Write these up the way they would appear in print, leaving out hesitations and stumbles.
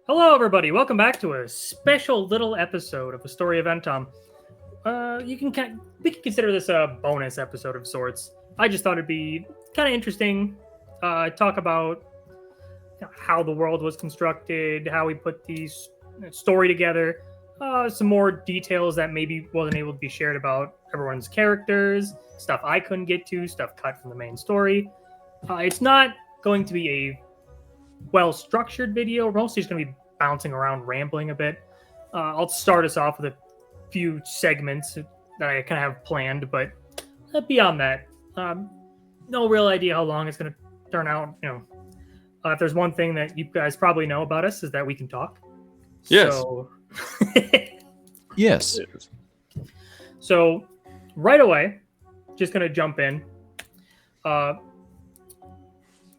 Hello, everybody. Welcome back to a special little episode of the Story of Entom. We can consider this a bonus episode of sorts. I just thought it'd be kind of interesting. Talk about how the world was constructed, how we put these story together, some more details that maybe wasn't able to be shared about everyone's characters, stuff I couldn't get to, stuff cut from the main story. It's not going to be a well-structured video. We're mostly just going to be bouncing around, rambling a bit. I'll start us off with a few segments that I kind of have planned, but beyond that, no real idea how long it's going to turn out. If there's one thing that you guys probably know about us is that we can talk. Yes. So, Yes. so right away, just going to jump in.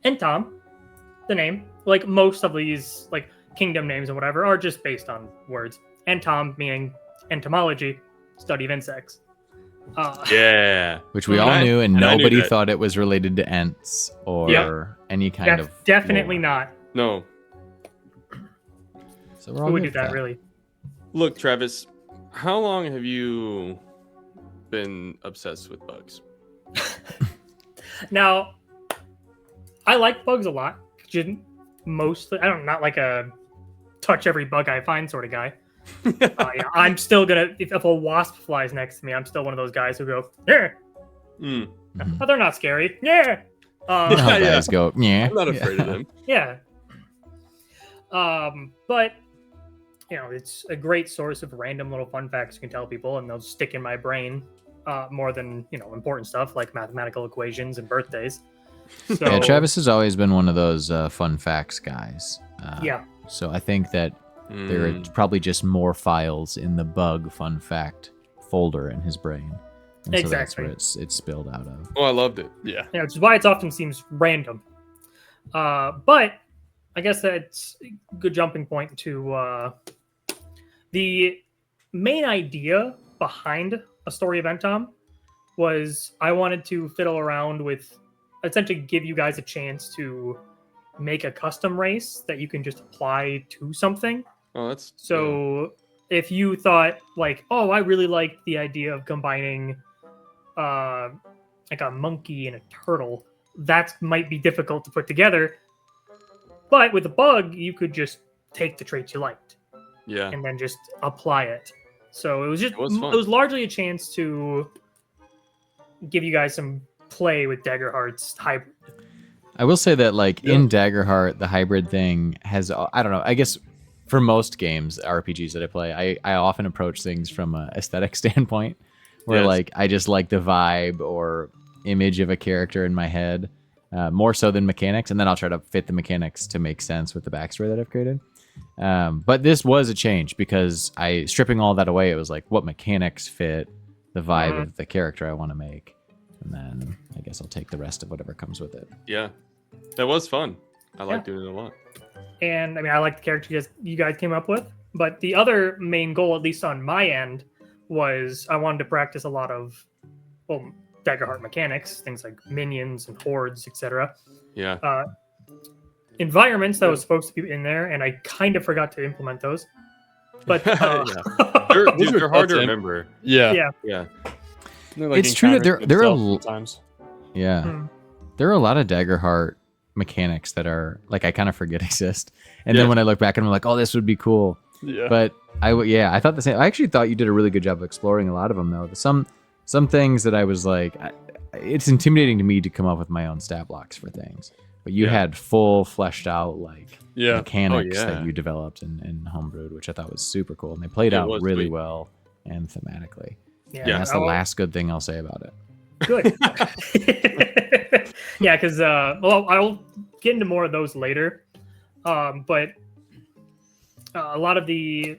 Entom, the name, like most of these like kingdom names and whatever, are just based on words. Entom meaning entomology, study of insects. Yeah. Which we all knew, and I knew nobody that. thought it was related to Ents or any kind of Definitely lore. not. No. So we're all Who would good do with that, really? Look, Travis, how long have you been obsessed with bugs? Now, I like bugs a lot. Mostly, not like a touch every bug I find sort of guy. I'm still gonna, if a wasp flies next to me, I'm still one of those guys who go, yeah. Mm. Mhm. Oh, they're not scary. Yeah. You know how Yeah. guys go, yeah. I'm not afraid of them. Yeah. But it's a great source of random little fun facts you can tell people, and they'll stick in my brain more than important stuff like mathematical equations and birthdays. So, Yeah, Travis has always been one of those fun facts guys. Yeah. So I think that there are Mm. probably just more files in the bug fun fact folder in his brain. And so that's Exactly. where it's spilled out of. Oh, I loved it. Yeah. which is why it often seems random. But I guess that's a good jumping point to the main idea behind A Story of Entom was I wanted to fiddle around with essentially give you guys a chance to make a custom race that you can just apply to something. Oh, that's So if you thought like, oh, I really like the idea of combining like a monkey and a turtle, that might be difficult to put together. But with a bug, you could just take the traits you liked yeah. and then just apply it. So it was just It was fun. it was largely a chance to give you guys some play with Daggerheart's hybrid. I will say that, like, Yeah. in Daggerheart, the hybrid thing has, I don't know, I guess for most games, RPGs that I play, I often approach things from an aesthetic standpoint, where, Yes. like, I just like the vibe or image of a character in my head, more so than mechanics, and then I'll try to fit the mechanics to make sense with the backstory that I've created. But this was a change, because stripping all that away, it was like, what mechanics fit the vibe of the character I want to make? And then I guess I'll take the rest of whatever comes with it. Yeah. That was fun. I like Yeah. doing it a lot. And I mean, I like the character you guys came up with. But the other main goal, at least on my end, was I wanted to practice a lot of, Daggerheart mechanics, things like minions and hordes, etc. Yeah. Environments that was supposed to be in there, and I kind of forgot to implement those. But They're hard to in. remember. Yeah. Yeah. Yeah. They're, like, It's true that encounters there are themselves sometimes. Yeah. Hmm. There are a lot of Daggerheart mechanics that are like I kind of forget exist. And Yeah. then when I look back and I'm like, "Oh, this would be cool." Yeah. But I thought the same. I actually thought you did a really good job of exploring a lot of them though. Some things that I was like it's intimidating to me to come up with my own stat blocks for things. But you Yeah. had full fleshed out like Yeah. mechanics Oh, yeah. that you developed in Homebrewed, which I thought was super cool. And they played It out was really sweet. well and thematically. yeah, And that's the I'll- last good thing I'll say about it. Good. Yeah, because I'll get into more of those later. But a lot of the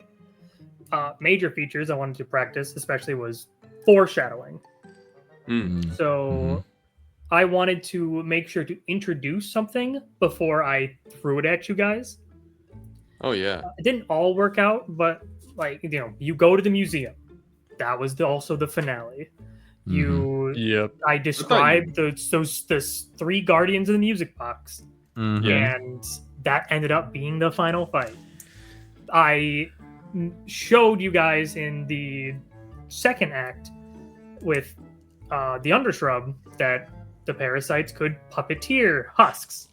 major features I wanted to practice, especially, was foreshadowing. Mm. So I wanted to make sure to introduce something before I threw it at you guys. Oh, yeah. It didn't all work out, but you go to the museum. That was also the finale. Yep. I described those three guardians of the music box, Mhm. Yeah. and that ended up being the final fight. I showed you guys in the second act with the undershrub that the parasites could puppeteer husks.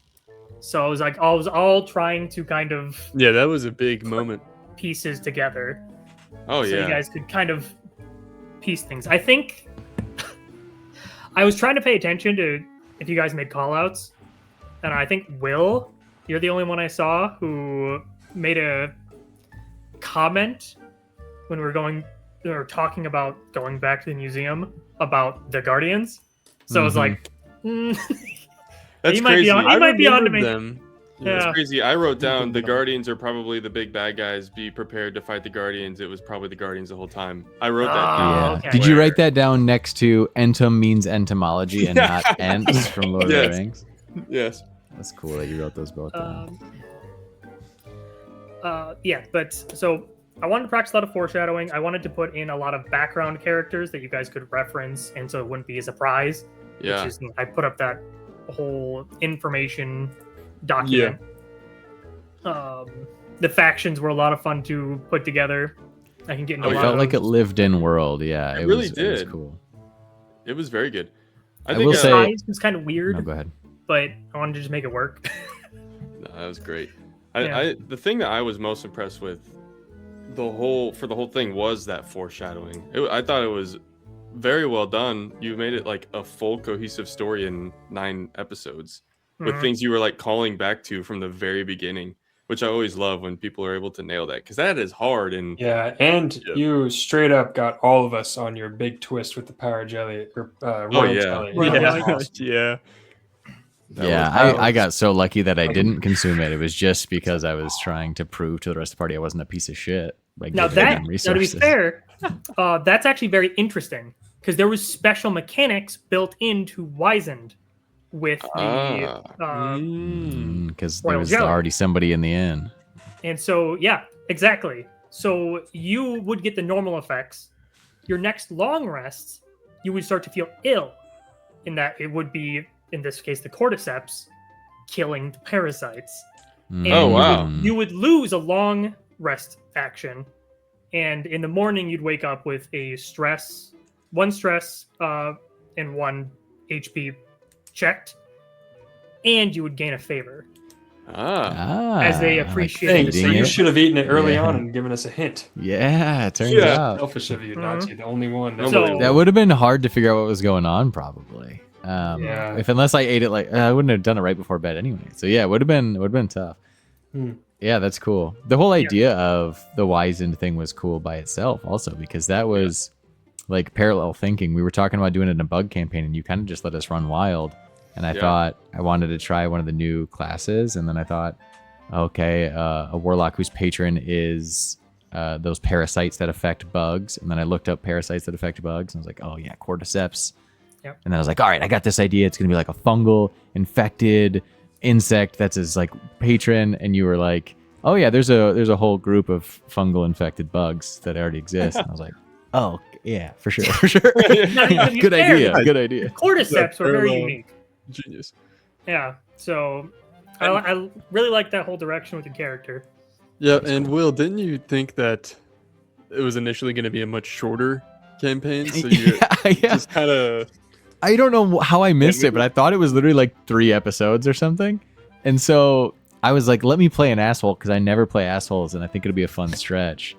So I was all trying to kind of Yeah, that was a big moment. pieces together. Oh So yeah. you guys could kind of piece things. I think I was trying to pay attention to if you guys made callouts, and I think Will, you're the only one I saw who made a comment when we were talking about going back to the museum about the Guardians. So I was like, That's he might crazy. be on. He might be on to me. Them. Yeah. That's crazy. I wrote down the Guardians are probably the big bad guys. Be prepared to fight the Guardians. It was probably the Guardians the whole time. I wrote that down. Yeah. okay. Did you write that down next to Entom means entomology and not Ents from Lord of the Yes. Rings? Yes. That's cool that you wrote those both down. Yeah, but so I wanted to practice a lot of foreshadowing. I wanted to put in a lot of background characters that you guys could reference, and so it wouldn't be a surprise. Yeah. Which is, I put up that whole information document. The factions were a lot of fun to put together. I can get into It a lot felt of like it those. lived in world. Yeah, It really was, It was did. cool. It was very good. I think will say- Size was kind of weird, No, go ahead. but I wanted to just make it work. No, that was great. Yeah. The thing that I was most impressed with the whole thing was that foreshadowing. I thought it was very well done. You made it like a full cohesive story in 9 episodes with Mhm. things you were like calling back to from the very beginning, which I always love when people are able to nail that because that is hard. And Yeah, and Yeah. you straight up got all of us on your big twist with the power jelly or royal yeah. jelly. Royal That was jelly. awesome. Yeah. that Yeah, was- I got so lucky that I didn't consume it. It was just because I was trying to prove to the rest of the party I wasn't a piece of shit. By Now giving them to be resources. fair, that's actually very interesting because there was special mechanics built into Wizened with the because there Royal was jelly. already somebody in the inn. and so yeah, exactly. So you would get the normal effects. Your next long rests, you would start to feel ill, in that it would be in this case the cordyceps killing the parasites. And Oh, wow. You would lose a long rest action, and in the morning you'd wake up with one stress, and 1 HP checked, and you would gain a favor as they appreciate Hey, it. so you should have eaten it early on and given us a hint. Yeah, it turns Yeah. out. Selfish of you, Mhm. not you, the only one. So- So That would have been hard to figure out what was going on, probably. Yeah. Unless I ate it I wouldn't have done it right before bed anyway. So yeah, it would have been tough. Yeah, that's cool. The whole idea of the Wizened thing was cool by itself, also because that was like parallel thinking. We were talking about doing it in a bug campaign, and you kind of just let us run wild. And I Yeah. thought I wanted to try one of the new classes, and then I thought, okay, a warlock whose patron is those parasites that affect bugs. And then I looked up parasites that affect bugs, and I was like, oh yeah, cordyceps. Yep. And then I was like, all right, I got this idea. It's gonna be like a fungal infected insect that's his like patron. And you were like, oh yeah, there's a whole group of fungal infected bugs that already exist. And I was like, oh yeah, for sure. Now, to be Good fair, idea. Good idea. cordyceps were very Parallel. unique. Genius. Yeah, so I really like that whole direction with the character. Yeah, and Will, didn't you think that it was initially going to be a much shorter campaign? So you yeah. just kind of... I don't know how I missed it, but I thought it was literally like 3 episodes or something. And so I was like, let me play an asshole because I never play assholes, and I think it'll be a fun stretch.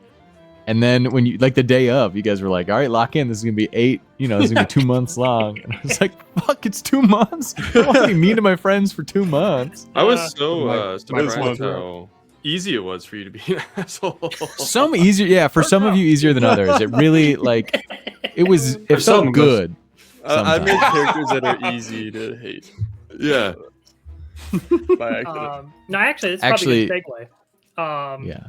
And then when you like the day of, you guys were like, all right, lock in. This is gonna be 8. This is gonna be 2 months long. And I was like, fuck, it's 2 months. I want to be mean to my friends for 2 months. I was so my surprised fault. how easy it was for you to be an asshole. Some easier, yeah. For some of you, easier than others. It really like it was. It some felt of us. good. I made sometimes. characters that are easy to hate Yeah. by accident. No, actually, it's probably a good segue. Yeah.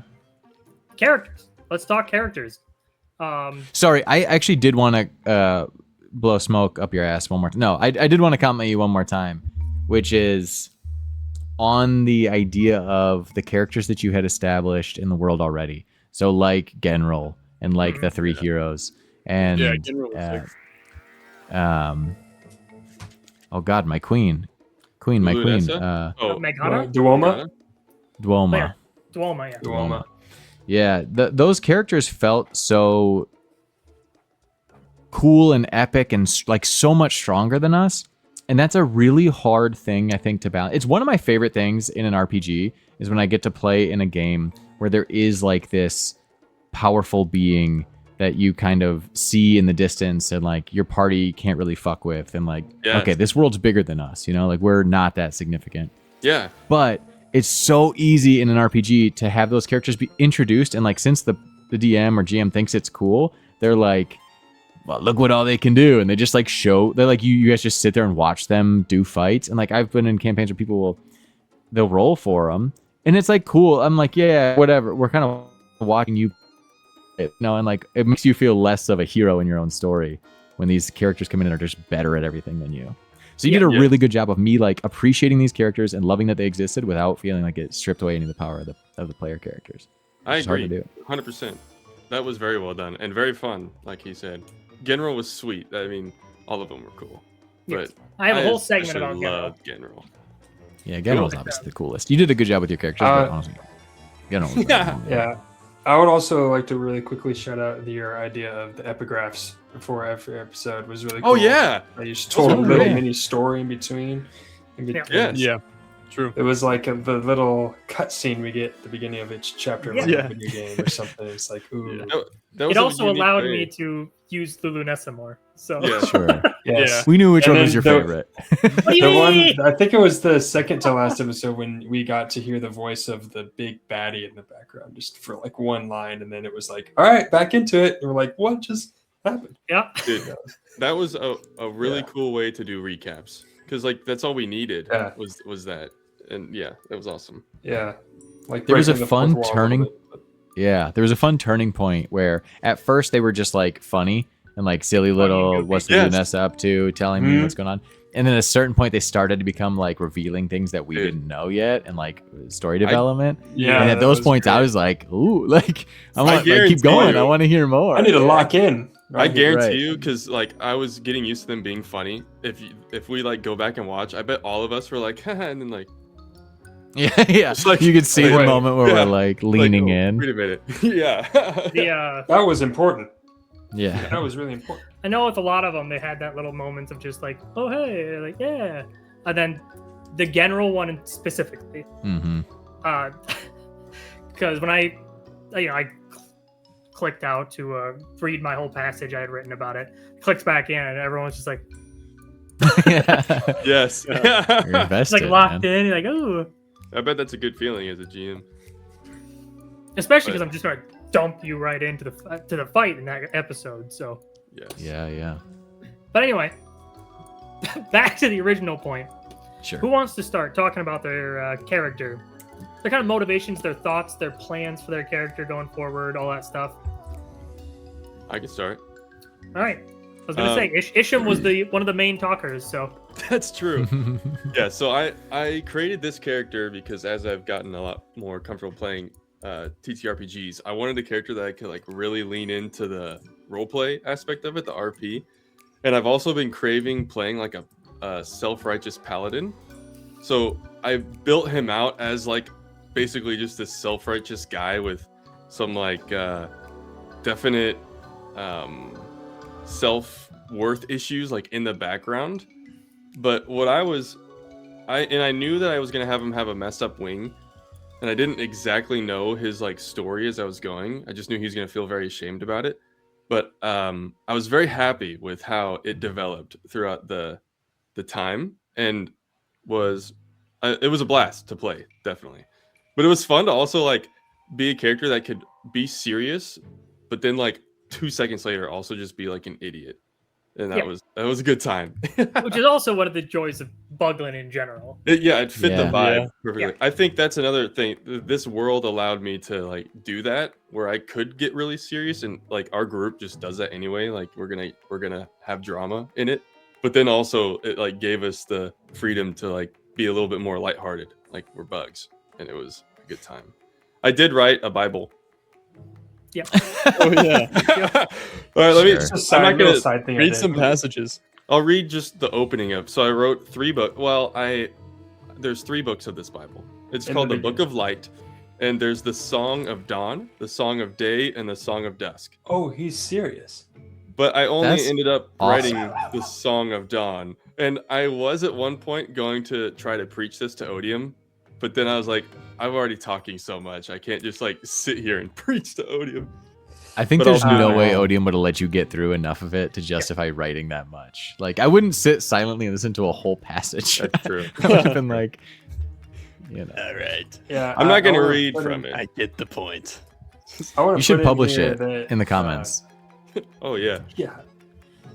Characters. Let's talk characters. Sorry, I actually did want to blow smoke up your ass one more time. No, I did want to compliment you one more time, which is on the idea of the characters that you had established in the world already. So like Genrol and like the 3 heroes and Yeah, Genrol was sick. oh god, my queen, my queen, Lunessa? Oh, Meghana? Duoma? Duoma. Yeah. Duoma, yeah. Duoma. Yeah, those characters felt so cool and epic and like so much stronger than us. And that's a really hard thing, I think, to balance. It's one of my favorite things in an RPG is when I get to play in a game where there is like this powerful being that you kind of see in the distance and like your party can't really fuck with. And like, Yes. okay, this world's bigger than us, you know, like we're not that significant. Yeah. But it's so easy in an RPG to have those characters be introduced. And like, since the DM or GM thinks it's cool, they're like, well, look what all they can do. And they just like they're like, you guys just sit there and watch them do fights. And like, I've been in campaigns where people they'll roll for them. And it's like, cool. I'm like, yeah, whatever. We're kind of watching you, and like, it makes you feel less of a hero in your own story when these characters come in and are just better at everything than you. So you did a really good job of me like appreciating these characters and loving that they existed without feeling like it stripped away any of the power of the player characters. I It's hard to agree. do. 100%. That was very well done and very fun, like he said. General was sweet. I mean, all of them were cool. Yes. But I have a whole segment especially about General. loved General. Yeah, General's obviously the coolest. You did a good job with your characters, but honestly, General was Yeah. I would also like to really quickly shout out your idea of the epigraphs before every episode was really cool. Oh, yeah. You just told a Oh, little yeah. mini story in between. Yes. Yeah, true. It was like the little cutscene we get at the beginning of each chapter of like Yeah. a video game or something. It's like, ooh. Yeah. That was It a also unique allowed way. me to use the Lunessa more. So Yeah. Sure. Yes. We knew which And one then was your the- favorite. what do you The mean? one, I think it was the second to last episode when we got to hear the voice of the big baddie in the background just for like one line. And then it was like, all right, back into it. And we're like, what just happened? Yeah. Dude, that was a really Yeah. cool way to do recaps. Because like that's all we needed Yeah. was that. And yeah, that was awesome. Yeah. Like There was a breaking the fourth fun wall a little turning- bit, but- Yeah, there was a fun turning point where at first they were just like funny and like silly little goofy. what's the Yes. Lunessa up to, telling me Mhm. what's going on. And then at a certain point they started to become like revealing things that we Dude. didn't know yet and like story development. Yeah. and at that those was points I great. was like, ooh, like I want like, guarantee keep going. you- I want to hear more. I need to Yeah. lock in. I Right. guarantee Right. you, because like I was getting used to them being funny. If we like go back and watch, I bet all of us were like, haha, and then like Yeah, yeah. It's like- you could see the Wait, moment where yeah. we're like leaning oh, in. Wait a minute. yeah. That was important. Yeah. That was really important. I know with a lot of them, they had that little moments of just like, oh, hey, like, yeah. And then the General one specifically. Mm-hmm. Because when I clicked out to read my whole passage I had written about it, clicked back in, and everyone's just like, Yes. You're it's invested, like locked man. in. You're like, oh. I bet that's a good feeling as a GM. Especially because But- I'm just going to dump you right into the fight in that episode. So, Yes. Yeah, yeah. but anyway, back to the original point. Sure. Who wants to start talking about their character? Their kind of motivations, their thoughts, their plans for their character going forward, all that stuff. I can start. All right. I was gonna say Isham was one of the main talkers, so That's true. Yeah, so I created this character because as I've gotten a lot more comfortable playing TTRPGs, I wanted a character that I could like really lean into the roleplay aspect of it, the RP. And I've also been craving playing like a self-righteous paladin. So I built him out as like basically just this self-righteous guy with some like definite self-worth issues like in the background. But what I knew that I was gonna have him have a messed up wing, and I didn't exactly know his like story as I was going. I just knew he was gonna feel very ashamed about it. But I was very happy with how it developed throughout the time, and it was a blast to play, definitely. But it was fun to also like be a character that could be serious, but then like 2 seconds later also just be like an idiot. And that was a good time. which is also one of the joys of Buglin in general. It fit the Yeah. vibe Yeah. perfectly. Yeah. I think that's another thing. This world allowed me to like do that, where I could get really serious, and like our group just does that anyway. Like we're gonna have drama in it, but then also it like gave us the freedom to like be a little bit more lighthearted. Like we're bugs, and it was a good time. I did write a Bible. Yeah. Oh yeah. All right, let me. Sure. It's a I'm side, not little gonna side thing. I Read did. some passages. I'll read just the opening of. So I wrote 3 books. Well, there's 3 books of this Bible. It's In called the the Book of Light, and there's the Song of Dawn, the Song of Day, and the Song of Dusk. Oh, he's serious. But I only That's ended up awesome. writing the Song of Dawn. And I was at one point going to try to preach this to Odium, but then I was like, I'm already talking so much. I can't just like sit here and preach to Odium. I think But there's I'll do no it way now. Odium would have let you get through enough of it to justify writing that much. Like, I wouldn't sit silently and listen to a whole passage. That's true. I would have been like, you know. All right. Yeah, I'm not going to wanna read put from in- it. I get the point. I wanna You should put in publish here it that, in the comments. Oh, yeah. Yeah.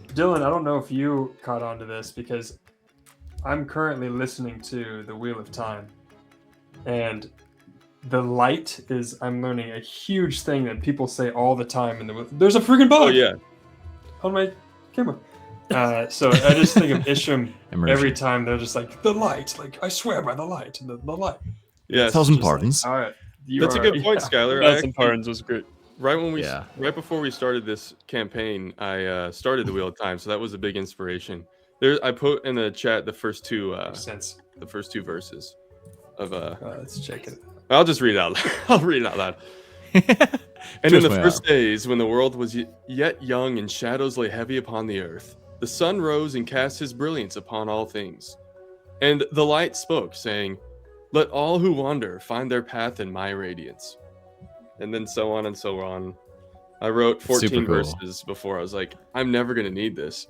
Dylan, I don't know if you caught on to this because I'm currently listening to The Wheel of Time. And the light is, I'm learning a huge thing that people say all the time. There's a freaking bug Oh, yeah. on my camera. So I just think of Isham Immersion. every time. They're just like, the light. Like, I swear by the light. The light. Yeah. Thousand Just like, pardons. all right. you That's a are- good point, yeah. Skylar. I Thousand actually- Pardons was great. Right when we, Yeah. right before we started this campaign, I started the Wheel of Time, so that was a big inspiration. There, I put in the chat the first two Makes sense. verses of Let's check it. I'll just read it out. I'll read it out loud. And in Twist the me first out. days, when the world was yet young and shadows lay heavy upon the earth, the sun rose and cast his brilliance upon all things. And the light spoke, saying, "Let all who wander find their path in my radiance." And then so on and so on. I wrote 14 Super cool. verses before I was like, I'm never going to need this.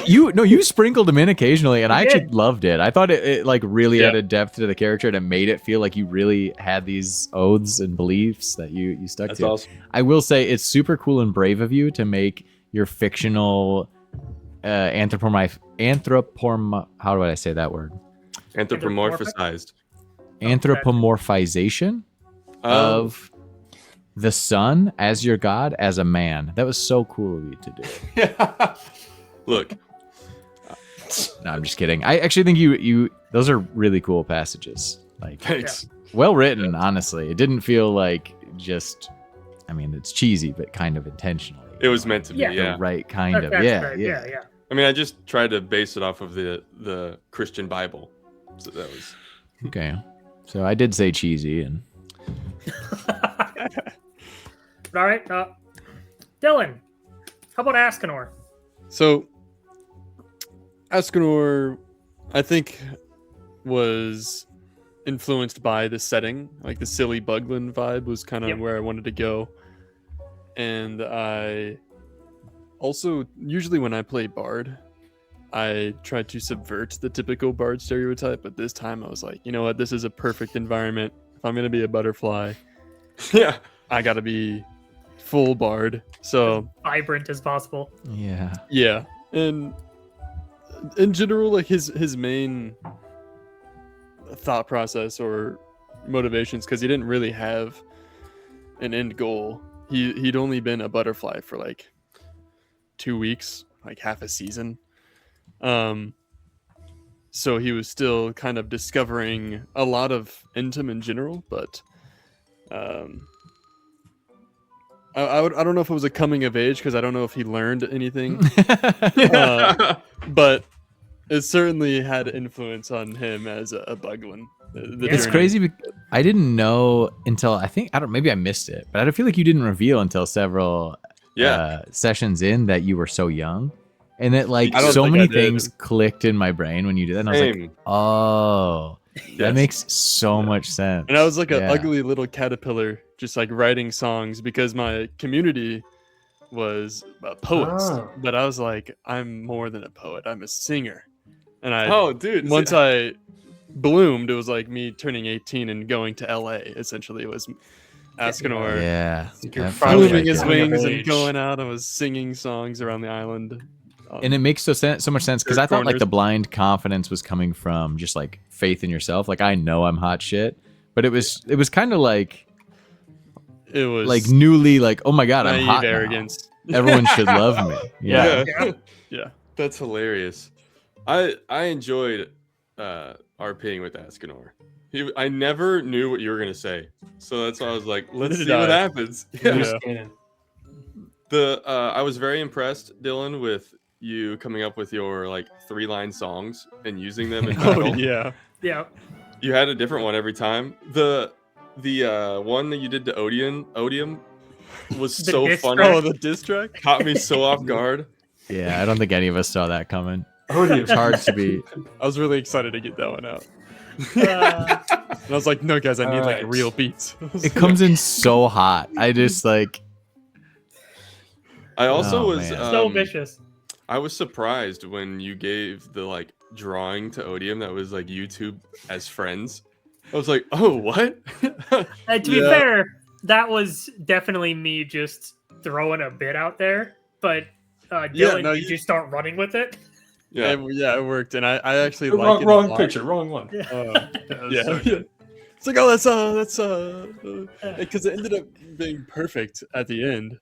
You sprinkled them in occasionally, and I You actually did. loved it. I thought it like really Yeah. added depth to the character, and it made it feel like you really had these oaths and beliefs that you stuck That's to. awesome. I will say it's super cool and brave of you to make your fictional how do I say that word? Anthropomorphized. Anthropomorphization of the sun as your god as a man. That was so cool of you to do. Look, No, I'm just kidding. I actually think you those are really cool passages. Like thanks. well written, honestly. It didn't feel like just I mean, it's cheesy, but kind of intentionally. It was meant to be, Yeah. yeah. The right kind of. That's Yeah, right, yeah. yeah. I mean, I just tried to base it off of the Christian Bible. So that was Okay. So I did say cheesy and All right, Dylan, how about Ascanor? So, Ascanor, I think, was influenced by the setting. Like the silly Bugland vibe was kind of Yep. where I wanted to go. And I also, usually when I play Bard, I try to subvert the typical Bard stereotype. But this time I was like, you know what? This is a perfect environment. If I'm going to be a butterfly, yeah. I got to be full Bard. So, Vibrant as possible. yeah. yeah, and in general, like his main thought process or motivations, because he didn't really have an end goal. He'd only been a butterfly for like 2 weeks, like half a season. So he was still kind of discovering a lot of Entom in general, but I don't know if it was a coming of age, because I don't know if he learned anything. But it certainly had influence on him as a Buglin. It's crazy. I didn't know until maybe I missed it, but I don't feel like you didn't reveal until several sessions in that you were so young, and that like I don't so think many I did. things clicked in my brain when you did that. And I was like, Same. oh, that Yes. makes so much sense. And I was like an Yeah. ugly little caterpillar, just like writing songs, because my community was poets. Oh. But I was like, I'm more than a poet. I'm a singer. And I Oh, dude. once I bloomed, it was like me turning 18 and going to LA. Essentially, it was Ascanor Yeah, You're that finally feels blooming like his it. coming of wings and age. going out. I was singing songs around the island. And it makes so much sense because Third I thought like corners. the blind confidence was coming from just like faith in yourself. Like I know I'm hot shit, but it was kind of like It was like newly like, oh my god, I'm naive hot now. arrogance. Everyone should love me. Yeah. Yeah. Yeah. That's hilarious. I enjoyed RPing with Ascanor. I never knew what you were gonna say, so that's why I was like, let's Neither see what did I. happens. Loose Yeah. cannon. I was very impressed, Dylan, with you coming up with your like 3-line songs and using them in battle. Oh yeah. Yeah. You had a different one every time. The The one that you did to Odium was The so diss funny. track? Oh, the diss track. Caught me so off guard. Yeah, I don't think any of us saw that coming. Odium. It's hard to be. I was really excited to get that one out. Uh, And I was like, no, guys, I need like Alright. real beats. It comes in so hot. I just like. I also Oh, was man. so vicious. I was surprised when you gave the like drawing to Odium that was like YouTube as friends. I was like, oh, what? To be Yeah. fair, that was definitely me just throwing a bit out there. But Dylan, Yeah, no, did you start running with it? Yeah. Yeah, it worked, and I actually like wrong it. wrong picture, wrong one. Yeah, so yeah. It's like, oh, that's because it ended up being perfect at the end,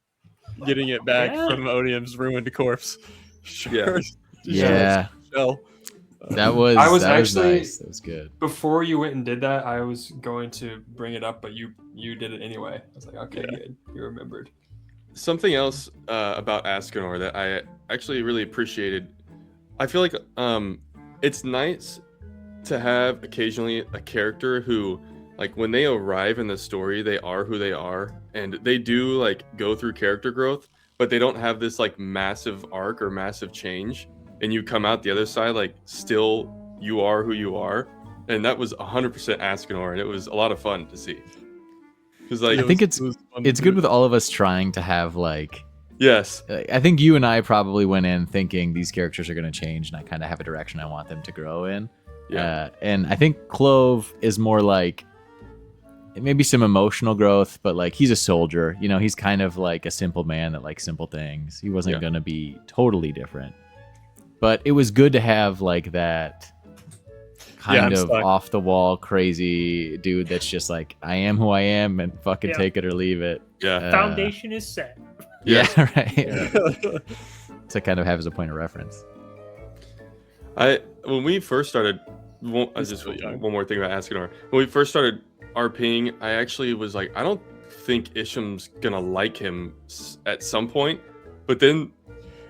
getting it back Yeah. from Odium's ruined corpse. Yeah. Yeah, Shell. that was. I was that actually- nice. That was good. Before you went and did that, I was going to bring it up, but you did it anyway. I was like, okay, Yeah. good, you remembered. Something else about Ascanor that I actually really appreciated. I feel like it's nice to have occasionally a character who, like, when they arrive in the story, they are who they are, and they do like go through character growth, but they don't have this like massive arc or massive change, and you come out the other side like still you are who you are, and that was 100% Ascanor, and it was a lot of fun to see. Because like, I think it's fun to it's do good it. with all of us trying to have like. yes, I think you and I probably went in thinking these characters are going to change, and I kind of have a direction I want them to grow in. yeah, And I think Clove is more like maybe some emotional growth, but like he's a soldier. You know, he's kind of like a simple man that likes simple things. He wasn't Yeah. going to be totally different. But it was good to have like that kind I'm of stuck. off the wall crazy dude that's just like, I am who I am and fucking Yeah. take it or leave it. yeah, Foundation is set. Yeah, yeah. right. To kind of have as a point of reference. When we first started, He's just still young. one more thing about Ascanor. When we first started RPing, I actually was like, I don't think Isham's gonna like him at some point, but then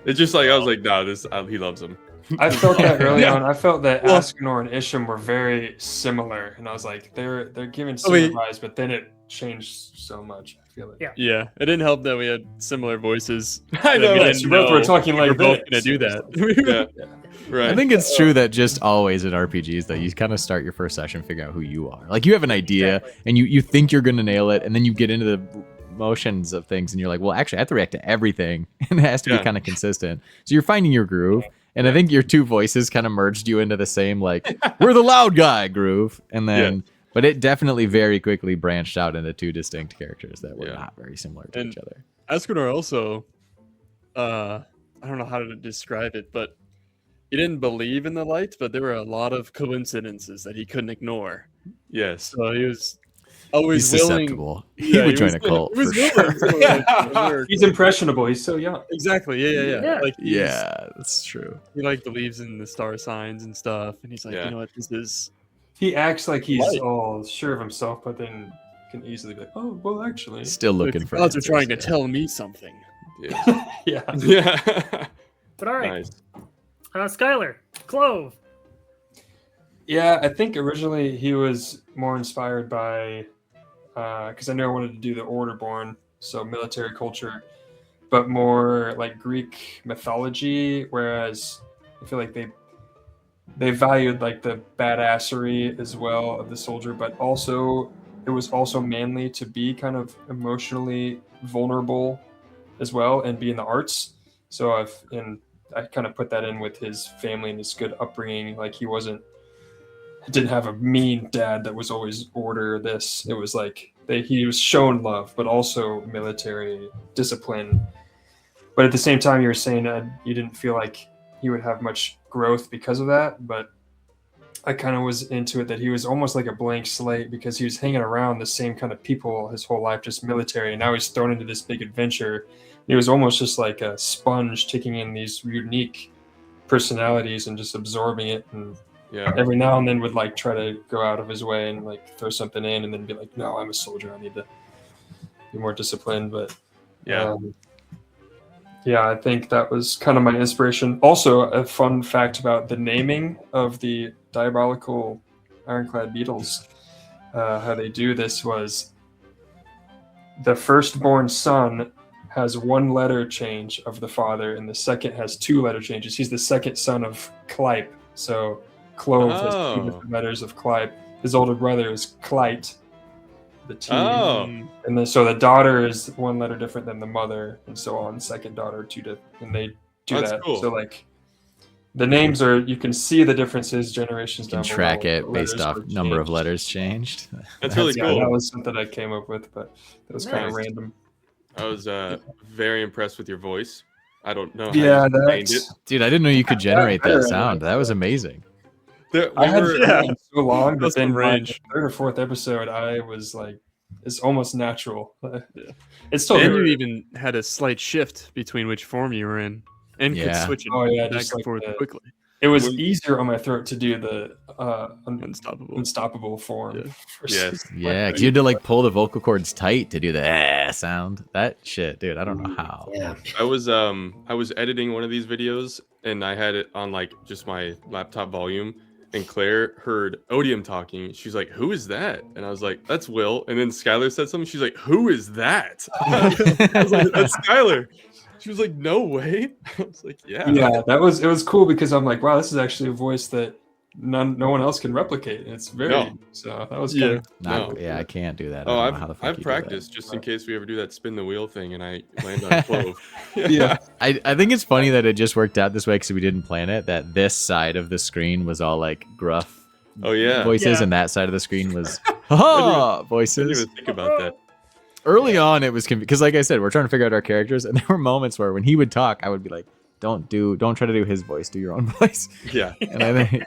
it's just like I was like, nah, he loves him. I felt that early Yeah. on. I felt that Well- Ascanor and Isham were very similar, and I was like, they're giving I similar mean- vibes, but then it changed so much. I feel it. Yeah. Yeah, it didn't help that we had similar voices. I know. We Yes, didn't you both were know talking we like were both this. gonna do that. Yeah, right. I think it's true that just always in RPGs that you kind of start your first session, figure out who you are. Like you have an idea Exactly. and you think you're going to nail it, and then you get into the motions of things and you're like, well, actually I have to react to everything and it has to Yeah. be kind of consistent. So you're finding your groove. And I think your two voices kind of merged you into the same, like, we're the loud guy groove. And then, but it definitely very quickly branched out into two distinct characters that were Yeah. not very similar to And- each other. Ascanor also, I don't know how to describe it, but he didn't believe in the light, but there were a lot of coincidences that he couldn't ignore. Yes. So he was always He's willing. susceptible. Yeah, he would join a cult he was for willing sure. to work. He's impressionable. He's so young. Exactly. Yeah. Yeah. Like he's- Yeah, that's true. he like believes in the star signs and stuff, and he's like, Yeah. you know what, this is. He acts like he's Right. all sure of himself, but then can easily be like, oh, well, actually. Still looking the for gods are answers, trying to yeah. tell me something. Yeah. Yeah. Yeah. But all right, Nice. Skylar, Clove. Yeah, I think originally he was more inspired by, because I knew I wanted to do the Orderborn, so military culture, but more like Greek mythology. Whereas I feel like they valued like the badassery as well of the soldier, but also it was also manly to be kind of emotionally vulnerable as well and be in the arts. So I kind of put that in with his family and his good upbringing. Like he didn't have a mean dad that was always order this. It was like he was shown love, but also military discipline. But at the same time, you were saying that you didn't feel like he would have much growth because of that. But I kind of was into it that he was almost like a blank slate because he was hanging around the same kind of people his whole life, just military. And now he's thrown into this big adventure. He was almost just like a sponge taking in these unique personalities and just absorbing it, and Yeah. every now and then would like try to go out of his way and like throw something in and then be like, no, I'm a soldier, I need to be more disciplined. But Yeah. yeah, I think that was kind of my inspiration. Also, a fun fact about the naming of the diabolical ironclad beetles. how they do this was the firstborn son has 1 letter change of the father, and the second has 2 letter changes. He's the second son of Clype, so Clove has 2 Oh. different letters of Clype. His older brother is Clyte, the T. Oh. And then so the daughter is 1 letter different than the mother, and so on. Second daughter, 2 different, and they do That's that. cool. So like the names are, you can see the differences generations You can down track below. it The based letters off were number of changed. letters changed. That's really Yeah, cool. that was something I came up with, but it was kind of Nice. random. I was very impressed with your voice. I don't know how you Yeah, obtained it. that's. Dude, I didn't know you could generate better that than sound. that. That was amazing. I had were- it so long, but That's then some by the range. 3rd or 4th episode, I was like, it's almost natural. It's still And you good. even had a slight shift between which form you were in, and could Yeah. switch it Oh, yeah, back just and like forth the- quickly. It was When- easier on my throat to do the Unstoppable. unstoppable form. Yeah. Yes. Yeah, because you had to like pull the vocal cords tight to do the sound. That shit, dude. I don't know how. Yeah. I was editing one of these videos and I had it on like just my laptop volume, and Claire heard Odium talking. She's like, "Who is that?" And I was like, "That's Will." And then Skylar said something. She's like, "Who is that?" I was like, "That's Skylar." She was like, "No way." I was like, "Yeah." Yeah, it was cool because I'm like, wow, this is actually a voice that no one else can replicate. And it's very No. so that was Yeah. kind of Not, No. yeah, I can't do that. I Oh, don't know how the fuck I've you do that. practiced just in case we ever do that spin the wheel thing and I land on Clove. Yeah. I think it's funny that it just worked out this way because we didn't plan it. That this side of the screen was all like gruff Oh yeah. voices, Yeah. and that side of the screen was ha I didn't voices. even think about that. Early on, it was because, like I said, we're trying to figure out our characters, and there were moments where when he would talk, I would be like, don't try to do his voice, do your own voice." Yeah. And I think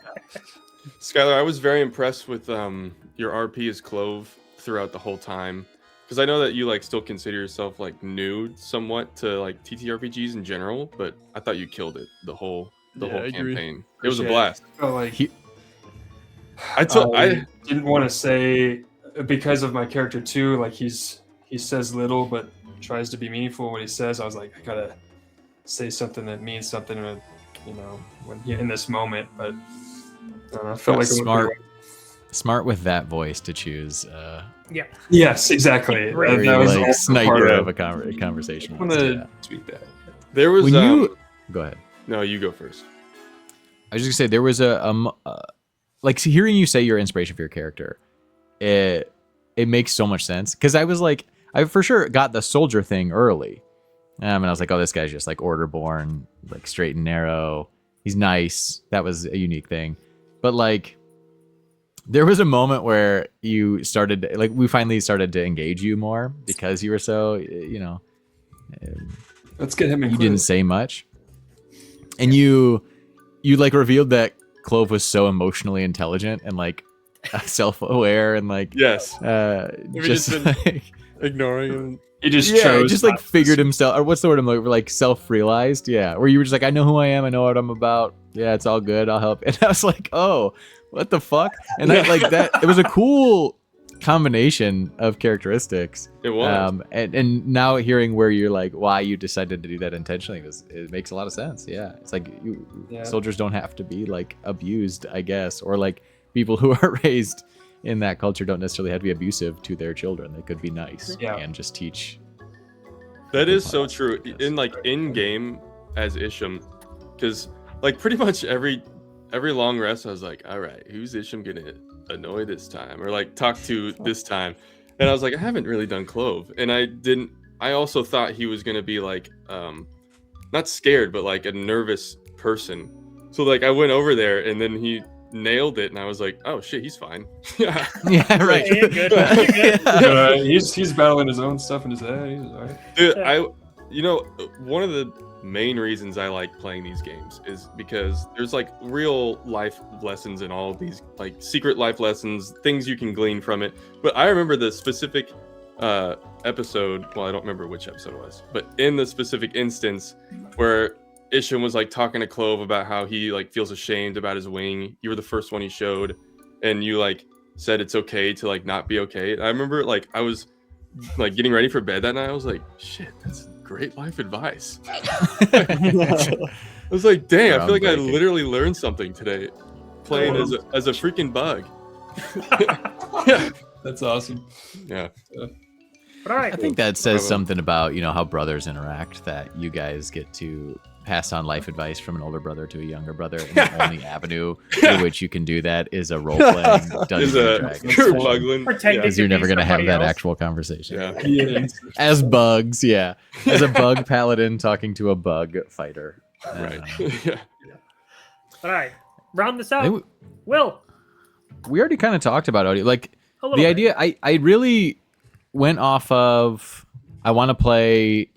Skylar, I was very impressed with your RP as Clove throughout the whole time, because I know that you like still consider yourself like new somewhat to like TTRPGs in general, but I thought you killed it the whole Yeah, I agree. campaign. It was a Appreciate it. blast. felt like He- I didn't want to say because of my character too. Like he says little but tries to be meaningful when he says. I was like, I gotta say something that means something, when in this moment. But I don't know, I felt like it went smart, pretty smart with that voice to choose. Yeah. well. Yes, exactly. Right. That Very was like also sniper part of a conversation. I'm gonna tweak that. there was When you go ahead. no, you go first. I was just gonna say there was like hearing you say your inspiration for your character, it makes so much sense because I was like I for sure got the soldier thing early, and I was like, oh, this guy's just like order born, like straight and narrow. He's nice. That was a unique thing, but like there was a moment where you started like we finally started to engage you more because you were so Let's get him in. you didn't say much, and you like revealed that Clove was so emotionally intelligent and like self-aware and like Yes. Maybe just just like, Ignoring him. He just yeah, chose. just like not to figured himself, or what's the word I'm looking for, like self-realized. Yeah, where you were just like, I know who I am, I know what I'm about. Yeah, it's all good. I'll help. And I was like, oh, what the fuck? And I like that. It was a cool combination of characteristics. It was. And now hearing where you're like why you decided to do that intentionally it makes a lot of sense. Yeah, it's like Yeah. soldiers don't have to be like abused, I guess, or like people who are raised in that culture don't necessarily have to be abusive to their children. They could be nice Yeah. and just teach. That is so true. In like in game as Isham, because like pretty much every long rest, I was like, all right, who's Isham gonna annoy this time or like talk to this time? And I was like, I haven't really done Clove, and I also thought he was gonna be like not scared, but like a nervous person. So like I went over there, and then he nailed it, and I was like, oh shit, he's fine. Yeah. Yeah, right. Yeah, good. Good. He's battling his own stuff in his head. He's all right. Dude, one of the main reasons I like playing these games is because there's like real life lessons in all of these, like secret life lessons, things you can glean from it. But I remember the specific episode, well, I don't remember which episode it was, but in the specific instance where Isham was like talking to Clove about how he like feels ashamed about his wing. You were the first one he showed, and you like said it's okay to like not be okay. I remember like I was like getting ready for bed that night. I was like, shit, that's great life advice. I was like, dang, I feel like I Groundbreaking. literally learned something today playing as a freaking bug. Yeah. That's awesome. Yeah. But all right. I think that says something about, how brothers interact, that you guys get to pass on life advice from an older brother to a younger brother, and the only avenue through which you can do that is a role-playing Dungeons and Dragons session. Buglin. Pretending Because you're to be never going to have somebody that else. actual conversation. Yeah. As bugs, yeah. As a bug paladin talking to a bug fighter. Right. Yeah. All right. Round this I out. think Will. we already kind of talked about audio. Like, A little the bit. idea, I really went off of, I want to play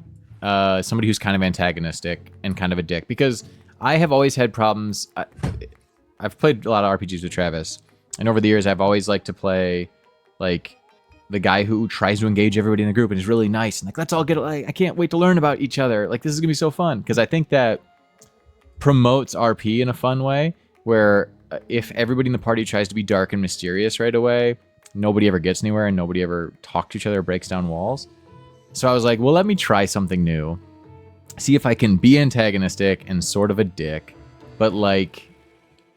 somebody who's kind of antagonistic and kind of a dick, because I have always had problems. I've played a lot of RPGs with Travis, and over the years I've always liked to play like the guy who tries to engage everybody in the group and is really nice and like, let's all get, like, I can't wait to learn about each other, like, this is gonna be so fun, because I think that promotes RP in a fun way, where if everybody in the party tries to be dark and mysterious right away, nobody ever gets anywhere and nobody ever talks to each other or breaks down walls. So I was like, well, let me try something new. See if I can be antagonistic and sort of a dick, but like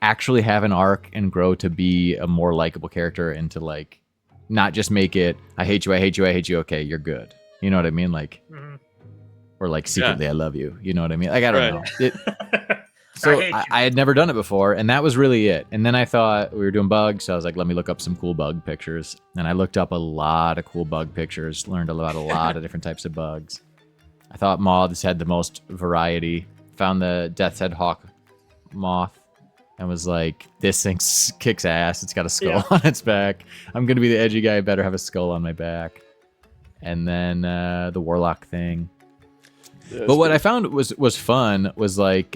actually have an arc and grow to be a more likable character, and to like not just make it, I hate you, I hate you, I hate you, okay, you're good. You know what I mean? Like, Mhm. or like secretly I love you. You know what I mean? Like, I don't Right. know. So hate you. I had never done it before, and that was really it. And then I thought we were doing bugs, so I was like, let me look up some cool bug pictures. And I looked up a lot of cool bug pictures, learned about a lot of different types of bugs. I thought moths had the most variety. Found the Death's Head Hawk moth, and was like, this thing kicks ass. It's got a skull on its back. I'm gonna be the edgy guy. I better have a skull on my back. And then the Warlock thing. Yeah, But what I found was fun was like,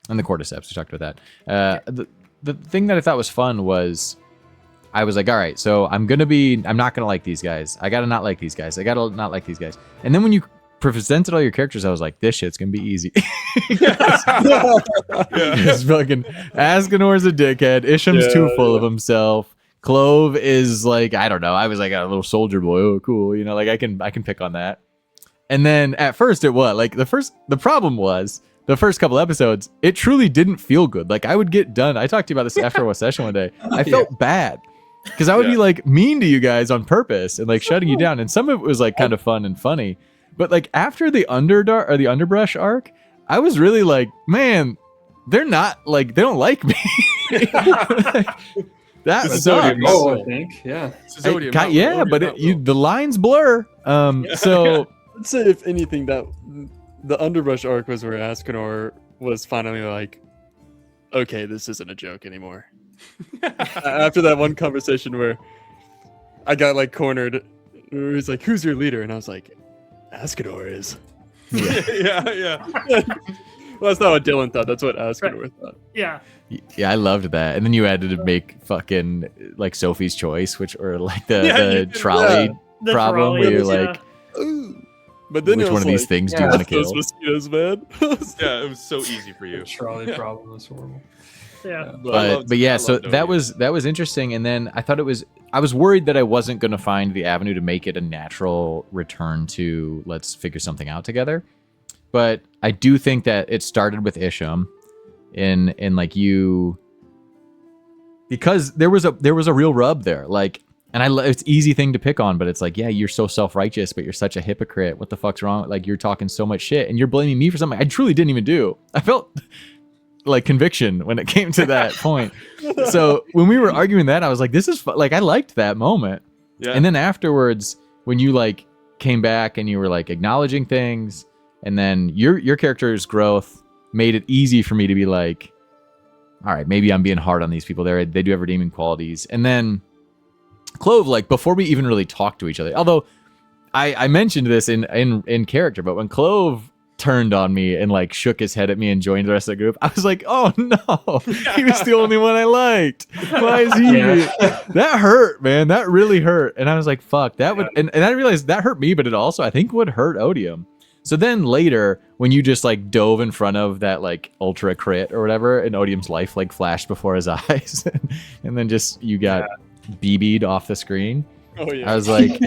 and the Cordyceps, we talked about that. The thing that I thought was fun was, I was like, all right, so I'm not gonna like these guys. I gotta not like these guys. I gotta not like these guys. And then when you presented all your characters, I was like, this shit's gonna be easy. It's fucking Askenor's a dickhead. Isham's too full of himself. Clove is like, I don't know. I was like a little soldier boy. Oh, cool. Like I can pick on that. And then at first the problem was the first couple episodes, it truly didn't feel good. Like, I would get done. I talked to you about this after a session one day. I felt bad because I would be like mean to you guys on purpose and like shutting you down. And some of it was like kind of fun and funny. But like after the underbrush arc, I was really like, man, they're not like, they don't like me. That sucks. I think. Yeah. The lines blur. So I'd say if anything, that the underbrush arc was where Askenor was finally like, okay, this isn't a joke anymore. After that one conversation where I got like cornered, where he's like, who's your leader? And I was like, Askenor is. Yeah. Well, that's not what Dylan thought. That's what Askenor thought. Yeah. yeah, I loved that. And then you had to make fucking like Sophie's Choice, or like the trolley The problem where you're trolleys, like, Ooh. But then which it one was of these like, things do you want to kill? those mosquitoes, man. Yeah, it was so easy for you. The trolley problem was horrible. Yeah. But yeah, so that was interesting. And then I was worried that I wasn't going to find the avenue to make it a natural return to let's figure something out together. But I do think that it started with Isham in like you, because there was a real rub there. Like, and it's easy thing to pick on, but it's like, yeah, you're so self-righteous, but you're such a hypocrite. What the fuck's wrong? Like, you're talking so much shit and you're blaming me for something I truly didn't even do. I felt like conviction when it came to that point. So when we were arguing that, I was like, this is like, I liked that moment. Yeah. And then afterwards, when you like came back and you were like acknowledging things, and then your character's growth made it easy for me to be like, all right, maybe I'm being hard on these people. They do have redeeming qualities. And then Clove, like, before we even really talked to each other, although I mentioned this in character, but when Clove turned on me and like shook his head at me and joined the rest of the group, I was like, oh no, he was the only one I liked. Why is he? That hurt, man. That really hurt. And I was like, fuck, that would, and I realized that hurt me, but it also, I think, would hurt Odium. So then later, when you just like dove in front of that like ultra crit or whatever, and Odium's life like flashed before his eyes, and then just you got BB'd off the screen. Oh yeah. I was like,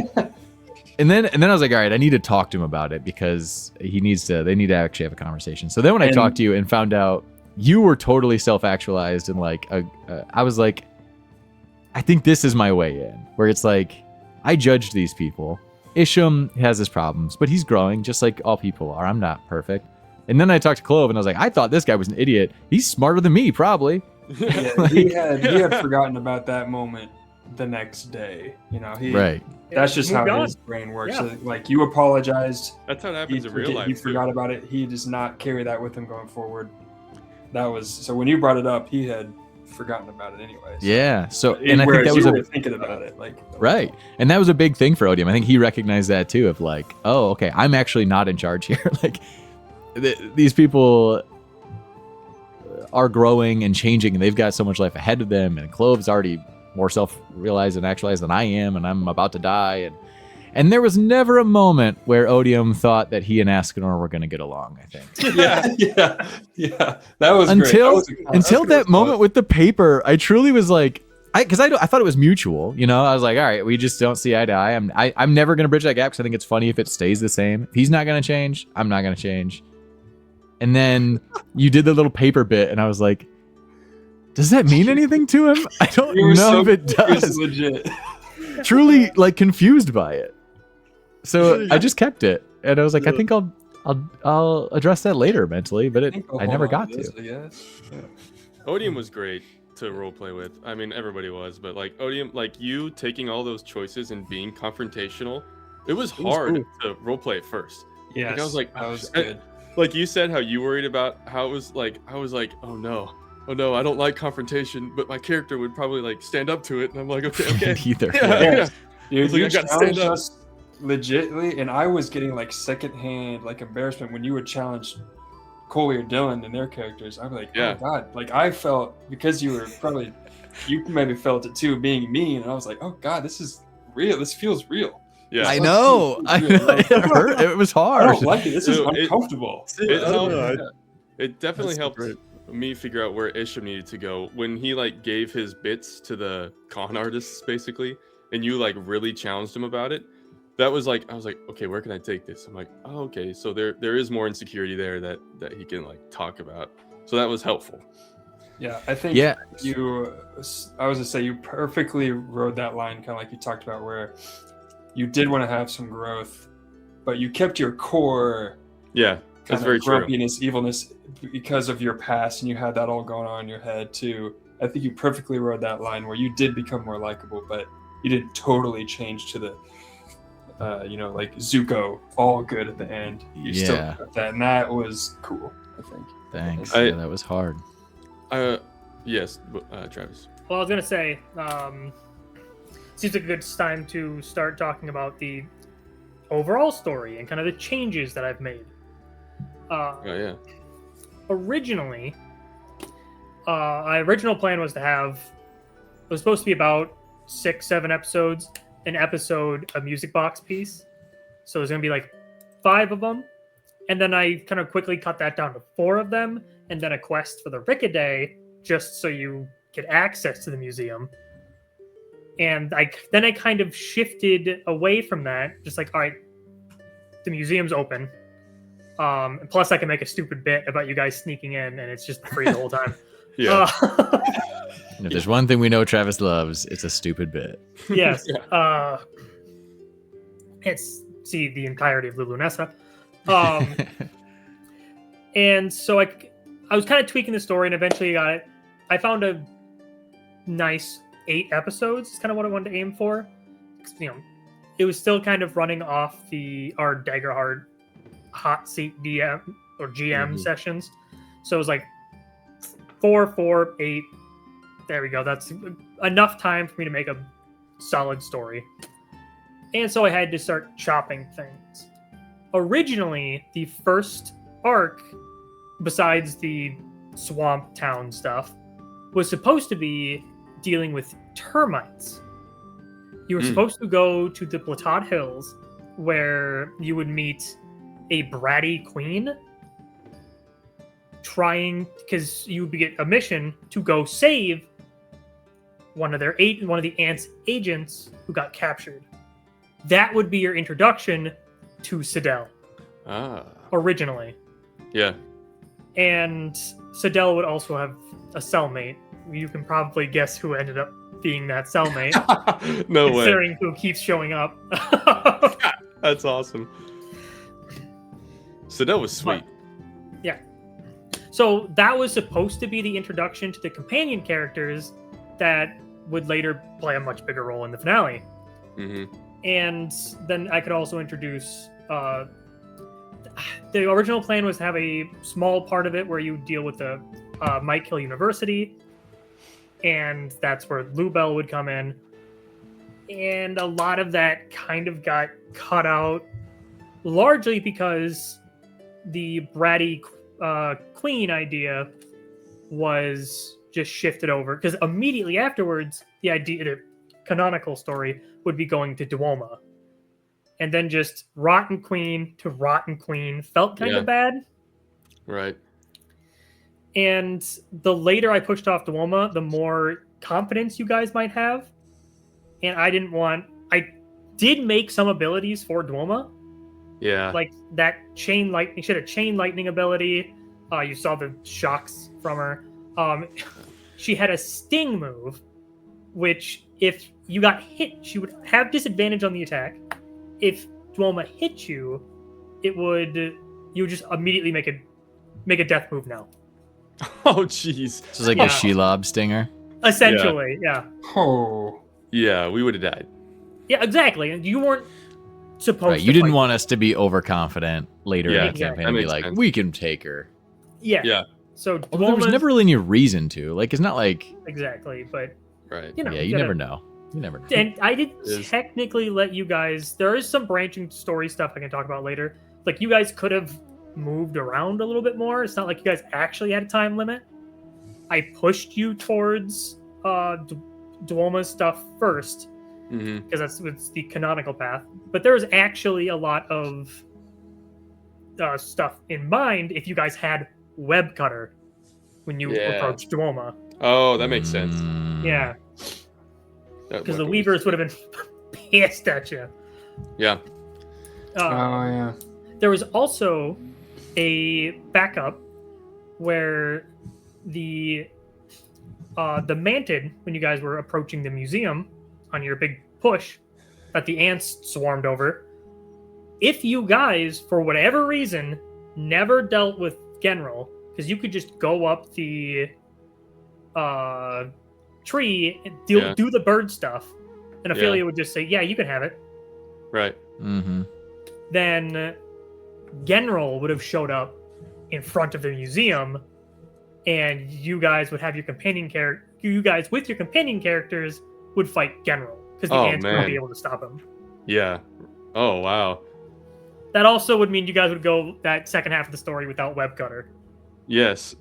and then I was like, all right, I need to talk to him about it because they need to actually have a conversation. So then when I talked to you and found out you were totally self-actualized and like, I was like, I think this is my way in, where it's like, I judged these people. Isham has his problems, but he's growing just like all people are. I'm not perfect. And then I talked to Clove and I was like, I thought this guy was an idiot. He's smarter than me, probably. Yeah, he had forgotten about that moment the next day. You know, Right. That's just how Moved on. his brain works. Yeah. So, like, you apologized. That's how it happens in real life. He too. forgot about it. He does not carry that with him going forward. That was so when you brought it up, he had forgotten about it anyway. So. Yeah. So, and I think Whereas that was you a were thinking about it, like right. And that was a big thing for Odium. I think he recognized that too, of like, oh, okay, I'm actually not in charge here. Like, these people are growing and changing, and they've got so much life ahead of them. And Clove's already more self-realized and actualized than I am, and I'm about to die. And there was never a moment where Odium thought that he and Ascanor were going to get along, I think. yeah. That was until great. until that moment with the paper, I truly was like, I thought it was mutual, you know. I was like, all right, we just don't see eye to eye. I'm never going to bridge that gap because I think it's funny if it stays the same. If he's not going to change, I'm not going to change. And then you did the little paper bit, and I was like, does that mean anything to him? I don't know if it does. Legit. Truly, like, confused by it. So I just kept it, and I was like, I think I'll address that later mentally, but I never got to. I guess. Yeah. Odium was great to roleplay with. I mean, everybody was, but like Odium, like you taking all those choices and being confrontational, it was hard to roleplay at first. Yeah, Like, I was like, that was good. Like you said, how you worried about how it was like. I was like, oh no, I don't like confrontation, but my character would probably like stand up to it, and I'm like, okay. Either. Yeah. You, It's like, you I gotta stand challenged up. us legitly, and I was getting like secondhand like embarrassment when you would challenge Coley or Dylan and their characters. I'm like, Yeah. oh god, like I felt because you maybe felt it too, being mean, and I was like, oh god, this is real. This feels real. Yeah, I know. It hurt. It was I hard. don't like it. This is Dude, uncomfortable. it helped. Yeah. It definitely That's helped great. me figure out where Isham needed to go when he like gave his bits to the con artists basically, and you like really challenged him about it. That was like, I was like, okay, where can I take this? I'm like, oh, okay, so there is more insecurity there that he can like talk about. So that was helpful. Yeah, I think Yeah. I was gonna say you perfectly rode that line, kind of like you talked about, where you did want to have some growth, but you kept your core Yeah, that's kind very of true. grumpiness, evilness because of your past, and you had that all going on in your head too. I think you perfectly rode that line where you did become more likable, but you didn't totally change to the, like Zuko, all good at the end. You still Yeah. got that, and that was cool. I think. Thanks. I- Yeah, that was hard. Yes, Travis. Well, I was gonna say, seems like a good time to start talking about the overall story and kind of the changes that I've made. Oh yeah. Originally, my original plan was to have, it was supposed to be about 6-7 episodes, an episode a music box piece. So there's gonna be like 5 of them, and then I kind of quickly cut that down to 4 of them, and then a quest for the Rickaday, just so you get access to the museum. And I kind of shifted away from that, just like, all right, the museum's open. And plus I can make a stupid bit about you guys sneaking in, and it's just free the whole time. Yeah. And if there's one thing we know Travis loves, it's a stupid bit. Yes. It's see the entirety of Lulu Nessa. And so I was kind of tweaking the story, and eventually got it. I found a nice 8 episodes. It's kind of what I wanted to aim for. It was still kind of running off our Daggerheart hot seat DM or GM sessions. So it was like 4, 8. There we go. That's enough time for me to make a solid story. And so I had to start chopping things. Originally, the first arc, besides the swamp town stuff, was supposed to be dealing with termites. You were supposed to go to the Platod Hills, where you would meet a bratty queen, because you would get a mission to go save one of the ants' agents who got captured. That would be your introduction to Sidel, originally. Yeah. And Sidel would also have a cellmate. You can probably guess who ended up being that cellmate, No way. considering who keeps showing up. That's awesome. So that was sweet. Yeah. So that was supposed to be the introduction to the companion characters that would later play a much bigger role in the finale. Mm-hmm. And then I could also introduce. The original plan was to have a small part of it where you deal with the Might Kill University, and that's where Lubel would come in. And a lot of that kind of got cut out, largely because the bratty queen idea was just shifted over. Because immediately afterwards, the canonical story would be going to Duoma. And then just rotten queen to rotten queen felt kind of bad. Right. And the later I pushed off Duoma, the more confidence you guys might have. And I did make some abilities for Duoma. Yeah. Like that chain lightning. She had a chain lightning ability. You saw the shocks from her. She had a sting move, which if you got hit, she would have disadvantage on the attack. If Duoma hit you, you would just immediately make a death move now. Oh, jeez. So it's like a Shelob stinger. Essentially, yeah. Oh. Yeah, we would have died. Yeah, exactly. And you weren't supposed Right, to you didn't fight. want us to be overconfident later Yeah, in the campaign that and be makes like, sense. we can take her. Yeah. Yeah. So Although there was Duoma's- never really any reason to. Like, it's not like, exactly, but Right. you know, yeah, you gotta- never know. You never know. And I did Is- technically let you guys. There is some branching story stuff I can talk about later. Like you guys could have moved around a little bit more. It's not like you guys actually had a time limit. I pushed you towards Duoma's stuff first Mm-hmm. because it's the canonical path. But there was actually a lot of stuff in mind if you guys had Web Cutter when you Yeah. approached Duoma. Oh, that makes sense. Mm. Yeah, That because the weapon was- Weavers would have been pissed at you. Yeah. Oh yeah. There was also a backup where the Mantid, when you guys were approaching the museum on your big push that the ants swarmed over, if you guys, for whatever reason, never dealt with General, because you could just go up the tree and do the bird stuff, and Ophelia would just say, yeah, you can have it. Right. Mm-hmm. Then General would have showed up in front of the museum, and you guys would have your companion character. You guys with your companion characters would fight General because the ants wouldn't be man. able to stop him. Yeah. Oh, wow. That also would mean you guys would go that second half of the story without Web Cutter. Yes.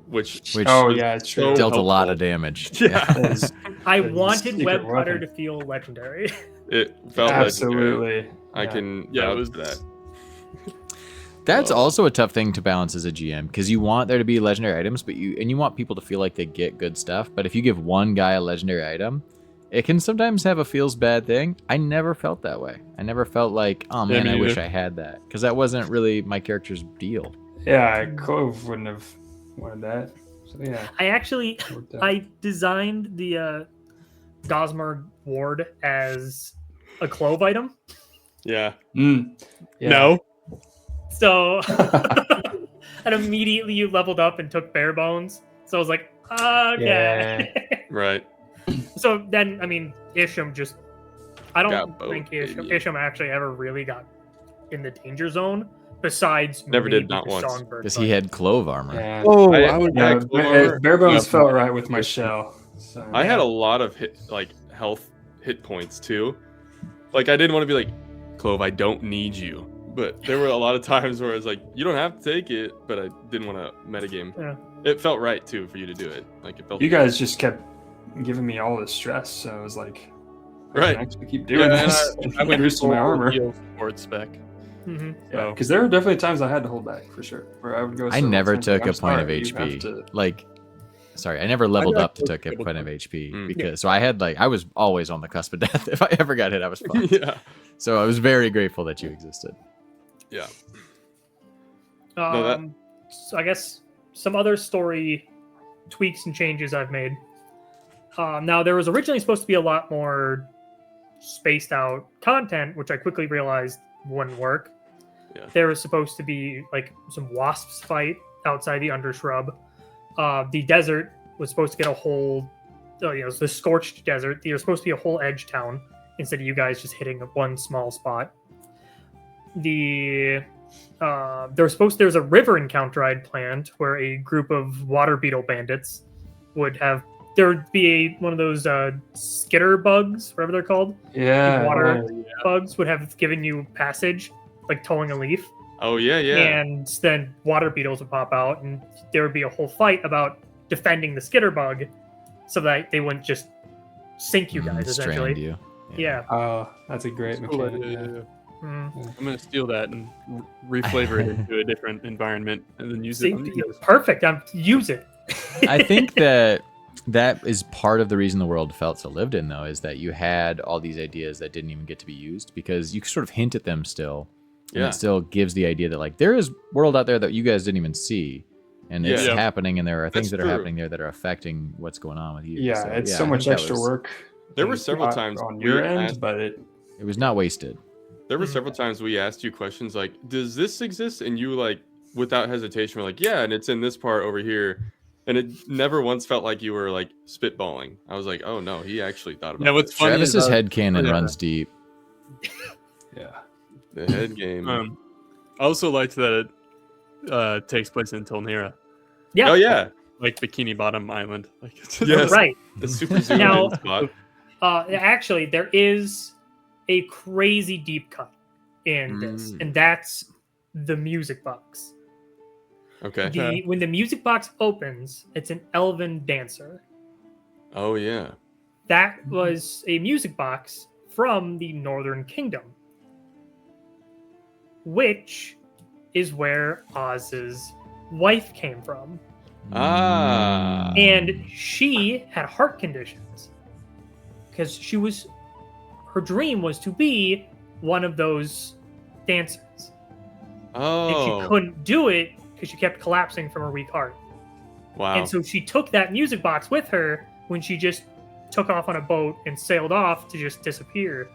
Which Oh was yeah, it's so true. dealt a lot helpful. of damage. Yeah. That is- I That is wanted secret Web Cutter weapon. to feel legendary. It felt legendary. Absolutely. I Yeah. can Yeah, it vouch was- for that. That's Oh. also a tough thing to balance as a GM because you want there to be legendary items, but you want people to feel like they get good stuff. But if you give one guy a legendary item, it can sometimes have a feels bad thing. I never felt that way. I never felt like, oh Yeah, man, me I wish neither. I had that because that wasn't really my character's deal. Yeah, Clove wouldn't have wanted that. So yeah. I actually worked out. I designed the Gosmer Ward as a clove item. Yeah. Mm. Yeah. No. So and immediately you leveled up and took bare bones. So I was like, okay. Right. So then, I mean, Isham just. I don't Got both, think Isham, baby. Isham actually ever really got in the danger zone, besides Never did, maybe not the once. Songbird Because fight. he had clove armor. Yeah. Oh, I- I would. Yeah, Yeah, Clover- bare bones yeah. felt right with my shell. So. I had a lot of health hit points too. Like I didn't want to be like, Clove, I don't need you. But there were a lot of times where I was like, you don't have to take it, but I didn't want to metagame. Yeah. It felt right too for you to do it. Like it felt You guys just kept giving me all this stress, so I was like, I right. can actually keep doing Yeah, and this. I went Boosting my full armor. heal forward spec. Mhm. Yeah, because there were definitely times I had to hold back for sure. Where I would go. I several never times, took like, a I'm point of sorry, you have HP. to- Like, sorry, I never leveled got up to take a double point of point. HP Mm. because so I had I was always on the cusp of death. If I ever got hit, I was fucked. Yeah. So I was very grateful that you existed. Yeah. Um, No, that- So I guess some other story tweaks and changes I've made. Now, there was originally supposed to be a lot more spaced out content, which I quickly realized wouldn't work. Yeah. There was supposed to be like some wasps fight outside the undershrub. The desert was supposed to get a whole, the scorched desert. There was supposed to be a whole edge town instead of you guys just hitting one small spot. There's a river encounter I'd planned where a group of water beetle bandits there'd be one of those skitter bugs, whatever they're called. Yeah. Water bugs would have given you passage, like towing a leaf. Oh yeah. And then water beetles would pop out, and there would be a whole fight about defending the skitter bug so that they wouldn't just sink you guys, Strand essentially. you. Yeah. Oh, that's a great Cool mechanic. idea, yeah. yeah. Mm. I'm gonna steal that and reflavor it into a different environment and then use it. on you guys. Perfect. Use it. I think that is part of the reason the world felt so lived in, though, is that you had all these ideas that didn't even get to be used because you sort of hint at them still. And Yeah. it still gives the idea that, like, there is world out there that you guys didn't even see. And it's Yeah. happening, and there are things That's that are true. happening there that are affecting what's going on with you. Yeah, So, it's I so think much that extra was- work. There were and several not times on we your end, asked- but it. It was not wasted. There were several times we asked you questions like, "Does this exist?" And you like, without hesitation, were like, "Yeah," and it's in this part over here. And it never once felt like you were like spitballing. I was like, "Oh no, he actually thought about Yeah, what's this." funny Travis's is headcanon yeah. runs deep. Yeah. The head game. I also liked that it takes place in Tolnera, Yeah. Oh yeah, like Bikini Bottom Island. Like, it's Yes. Right. the super zoom Now- in spot. Actually, there is a crazy deep cut in this, and that's the music box. Okay. When the music box opens, it's an elven dancer. Oh yeah. That was a music box from the Northern Kingdom, which is where Oz's wife came from. Ah. And she had heart conditions because her dream was to be one of those dancers. And Oh. she couldn't do it because she kept collapsing from her weak heart. Wow. And so she took that music box with her when she just took off on a boat and sailed off to just disappear.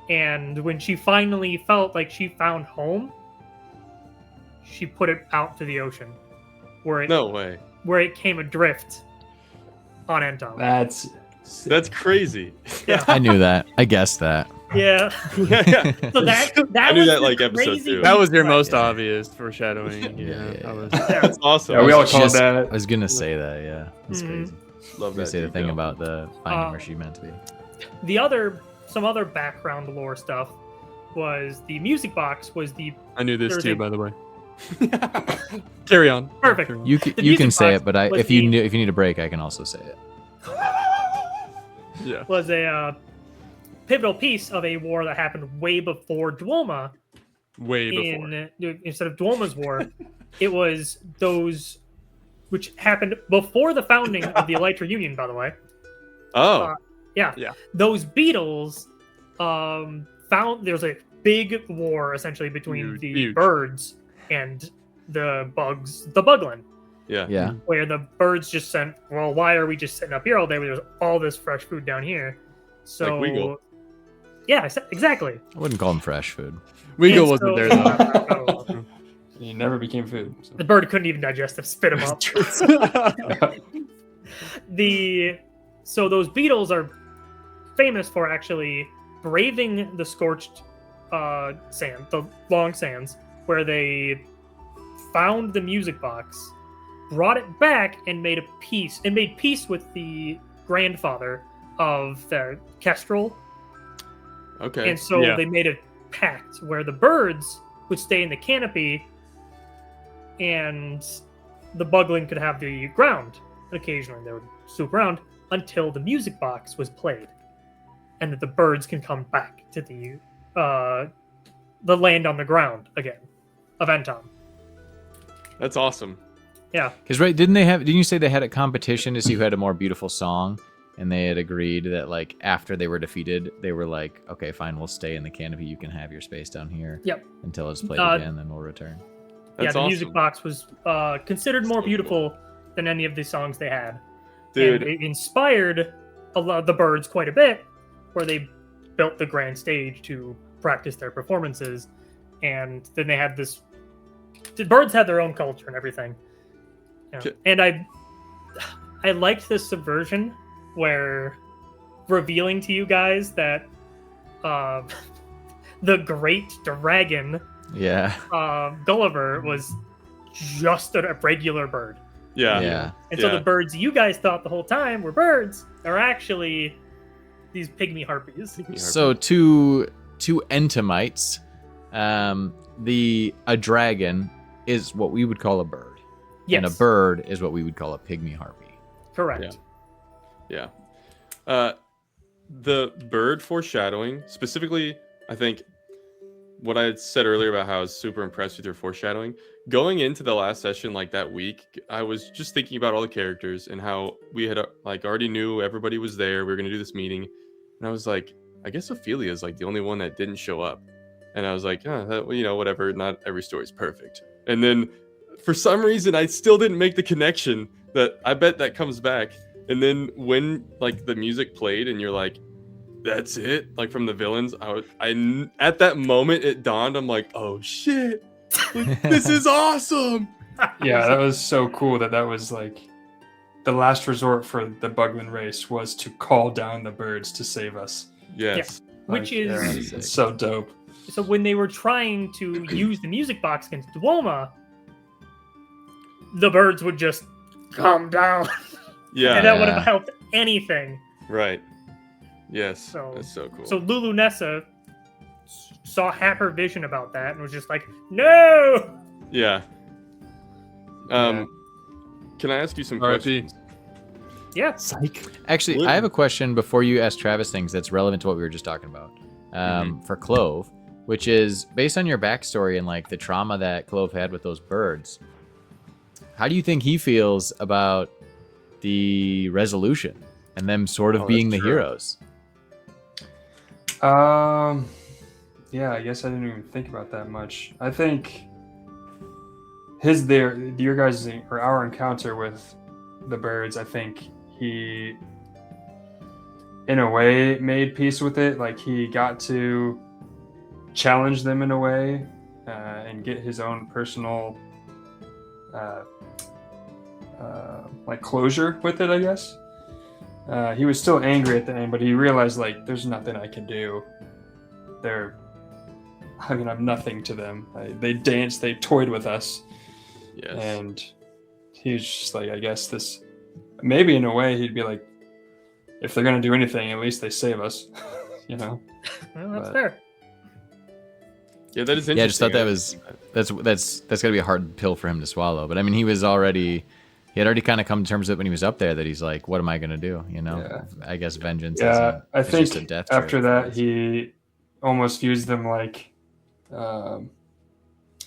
And when she finally felt like she found home, she put it out to the ocean, where No way. it came adrift on Entom. That's That's crazy. I knew that. I guessed that. Yeah. yeah. So that I knew was that, the like, episode crazy two. that was your deep most Yeah. obvious foreshadowing. Yeah, Yeah. I was- That's awesome. Yeah, we all was called just- that. I was gonna say that. Yeah, that's Mhm. crazy. love I was gonna that. say the thing detail. about the finding where she meant to be. some other background lore stuff was the music box was the I knew this There's too, a- by the way. Carry on. Perfect. Carry on. You The you can music say box it, but was if you the- if you need a break, I can also say it. Yeah. was a pivotal piece of a war that happened way before Duoma. Way before. Instead of Duoma's war, it was those which happened before the founding of the Elytra Union, by the way. Oh. Those beetles found there's a big war essentially between the Huge. birds and the bugs, the bugland, Yeah. Yeah, where the birds just sent, well, why are we just sitting up here all day? There's all this fresh food down here. So, Like Weagle. yeah, exactly. I wouldn't call them fresh food. Weagle And wasn't so- there though. He never became food. So. The bird couldn't even digest them, spit them up. So those beetles are famous for actually braving the scorched sand, the long sands, where they found the music box, brought it back, and made peace with the grandfather of the kestrel. Okay. And so Yeah. they made a pact where the birds would stay in the canopy and the bugling could have the ground. And occasionally they would swoop around until the music box was played. And that the birds can come back to the land on the ground again of Entom. That's awesome. Yeah. Because didn't you say they had a competition to see who had a more beautiful song? And they had agreed that, like, after they were defeated, they were like, okay, fine, we'll stay in the canopy. You can have your space down here. Yep. Until it's played again, then we'll return. That's the awesome. music box was considered more So cool. beautiful than any of the songs they had. Dude. And it inspired a lot of the birds quite a bit, where they built the grand stage to practice their performances. And then they had this. The birds had their own culture and everything. And I liked this subversion where revealing to you guys that the great dragon Gulliver was just a regular bird. Yeah. And so the birds you guys thought the whole time were birds are actually these pygmy harpies. So to Entomites, a dragon is what we would call a bird. Yes. And a bird is what we would call a pygmy harpy. Correct. Yeah. The bird foreshadowing, specifically, I think what I had said earlier about how I was super impressed with your foreshadowing. Going into the last session, like that week, I was just thinking about all the characters and how we had like already knew everybody was there. We were going to do this meeting. And I was like, I guess Ophelia is like the only one that didn't show up. And I was like, whatever. Not every story's perfect. And then for some reason, I still didn't make the connection that I bet that comes back. And then when like the music played and you're like, that's it, like from the villains, I at that moment it dawned, I'm like, oh shit, this is awesome. Yeah, that was so cool that was like the last resort for the Bugman race was to call down the birds to save us. Yes. Which is it's so dope. So when they were trying to use the music box against Duoma, the birds would just calm down. Yeah. And that would have helped anything. Right. Yes. So, that's so cool. So Lulu Nessa had her vision about that and was just like, no! Yeah. Can I ask you some questions? Yeah. Psych. Actually, I have a question before you ask Travis things that's relevant to what we were just talking about. For Clove, which is based on your backstory and like the trauma that Clove had with those birds. How do you think he feels about the resolution and them sort of being the heroes? Yeah, I guess I didn't even think about that much. I think your guys' or our encounter with the birds, I think he in a way made peace with it. Like he got to challenge them in a way and get his own personal like closure with it, I guess. He was still angry at the end, but he realized like there's nothing I can do. I'm nothing to them. They danced, they toyed with us. Yes. And he was just like, I guess this, maybe in a way he'd be like, if they're gonna do anything, at least they save us, Well, that's fair. Yeah, that is interesting. Yeah, I just thought that's gotta be a hard pill for him to swallow. But I mean, he had already kind of come to terms with it when he was up there that he's like, what am I gonna do? I guess vengeance. Yeah, I think just a death after trip. that he almost views them like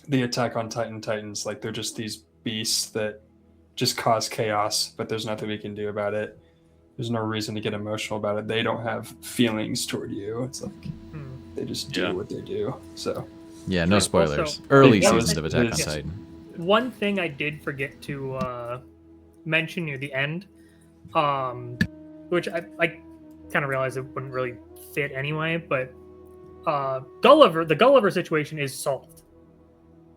the Attack on Titan Titans, like they're just these beasts that just cause chaos, but there's nothing we can do about it. There's no reason to get emotional about it. They don't have feelings toward you. It's like they just do what they do. So yeah, no spoilers. Also, Early that seasons was- of Attack on yes. Titan. One thing I did forget to mention near the end, which I kind of realized it wouldn't really fit anyway, but the Gulliver situation is solved.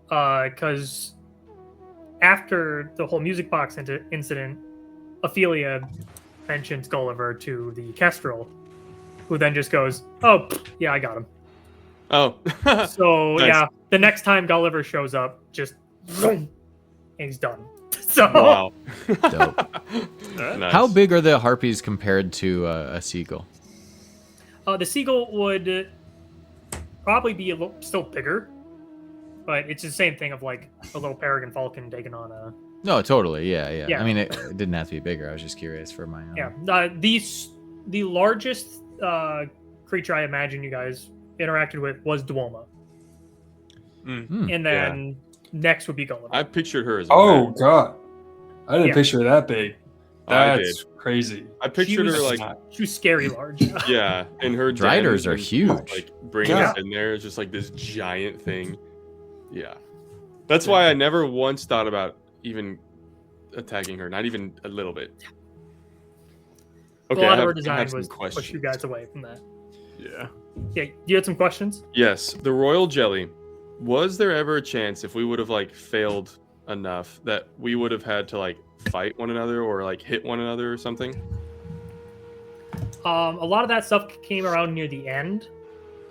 Because after the whole music box incident, Ophelia mentions Gulliver to the Kestrel, who then just goes, "Oh, yeah, I got him." Oh. So Nice. yeah, the next time Gulliver shows up, just and he's done. So Wow. Dope. Nice. How big are the harpies compared to a seagull? the seagull would probably be still bigger, but it's the same thing of like a little peregrine falcon taking on a. No, totally. Yeah. Yeah. I mean, it didn't have to be bigger. I was just curious for my own. Yeah, the largest creature I imagine you guys interacted with was Duoma, and then next would be Gulliver. I pictured her as. oh god, I didn't Yeah. picture that big. I That's crazy. I pictured She her was- like, She was scary large. yeah, and her Driders den are and, huge. Like bringing Yeah. us in there is just like this giant thing. Yeah, that's why I never once thought about even attacking her, not even a little bit. Okay, a lot I of our have design some was to push questions. you guys away from that. Yeah. Yeah, you had some questions? Yes, the royal jelly. Was there ever a chance if we would have like failed enough that we would have had to like fight one another or like hit one another or something? A lot of that stuff came around near the end,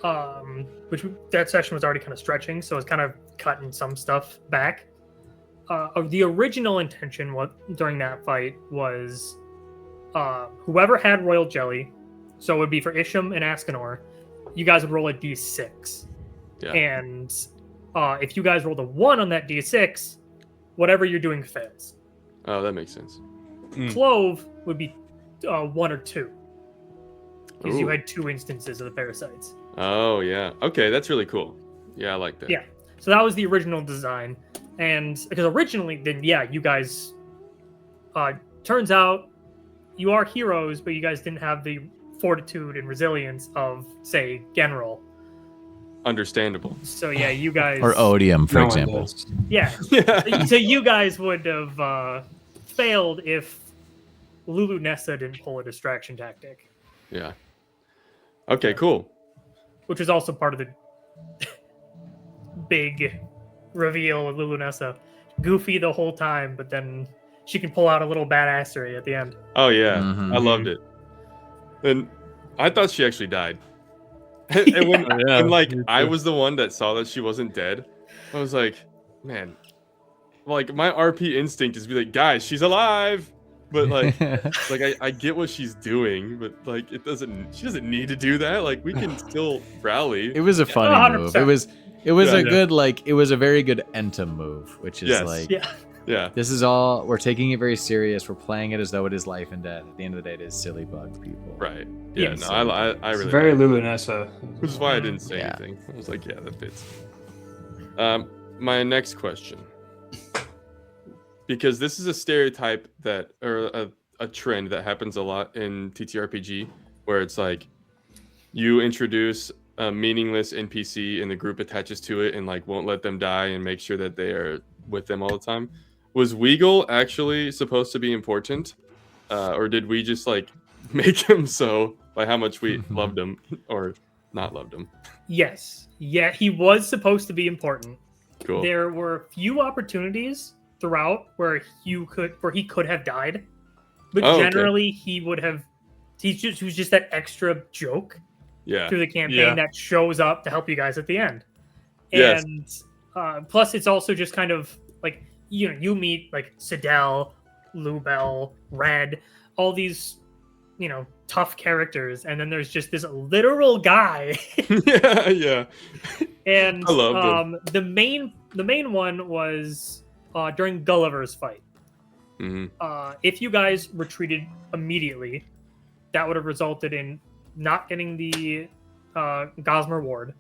that session was already kind of stretching, so it's kind of cutting some stuff back. The original intention during that fight was whoever had royal jelly, so it would be for Isham and Askanor, you guys would roll a d6. Yeah. And if you guys rolled a 1 on that d6, whatever you're doing fails. Oh, that makes sense. Clove would be 1 or 2. Because you Ooh. had 2 instances of the parasites. Oh yeah. Okay, that's really cool. Yeah, I like that. Yeah. So that was the original design. And because originally, then yeah, you guys turns out you are heroes, but you guys didn't have the fortitude and resilience of, say, Genrol. Understandable. So yeah, you guys Or odium, for No one example. does. Yeah. Yeah. So you guys would have failed if Lulu Nessa didn't pull a distraction tactic, Yeah. Okay, cool. which was also part of the big reveal of Lulu Nessa. Goofy the whole time, but then she can pull out a little badassery at the end. Oh yeah, Mhm. I loved it. And I thought she actually died. And when, Oh, yeah, when like me I too. was the one that saw that she wasn't dead, I was like, man, like my RP instinct is to be like, guys, she's alive. But like I get what she's doing, but like she doesn't need to do that. Like we can still rally. It was a funny 100%. move. It was Yeah, a yeah. good it was a very good Entom move, which is Yes. like Yeah. Yeah. this is all we're taking it very serious. We're playing it as though it is life and death. At the end of the day, it is silly bug people. Right. Yeah, Yes. no, I It's really very like Lulu Nessa. it, which is why I didn't say Yeah. anything. I was like, yeah, that fits. My next question. Because this is a stereotype that or a trend that happens a lot in TTRPG where it's like you introduce a meaningless NPC and the group attaches to it and like won't let them die and make sure that they are with them all the time. Was Weagle actually supposed to be important? Or did we just like make him so by how much we loved him or not loved him? Yes. Yeah, he was supposed to be important. Cool. There were few opportunities throughout where he could have died, but Oh, okay. generally he was just that extra joke Yeah. through the campaign Yeah. that shows up to help you guys at the end. Yes. And plus it's also just kind of like you meet like Sidel, Lubel, Red, all these tough characters, and then there's just this literal guy. yeah, yeah. And I loved him. the main one was during Gulliver's fight. Hmm. If you guys retreated immediately, that would have resulted in not getting the Gosmer Ward.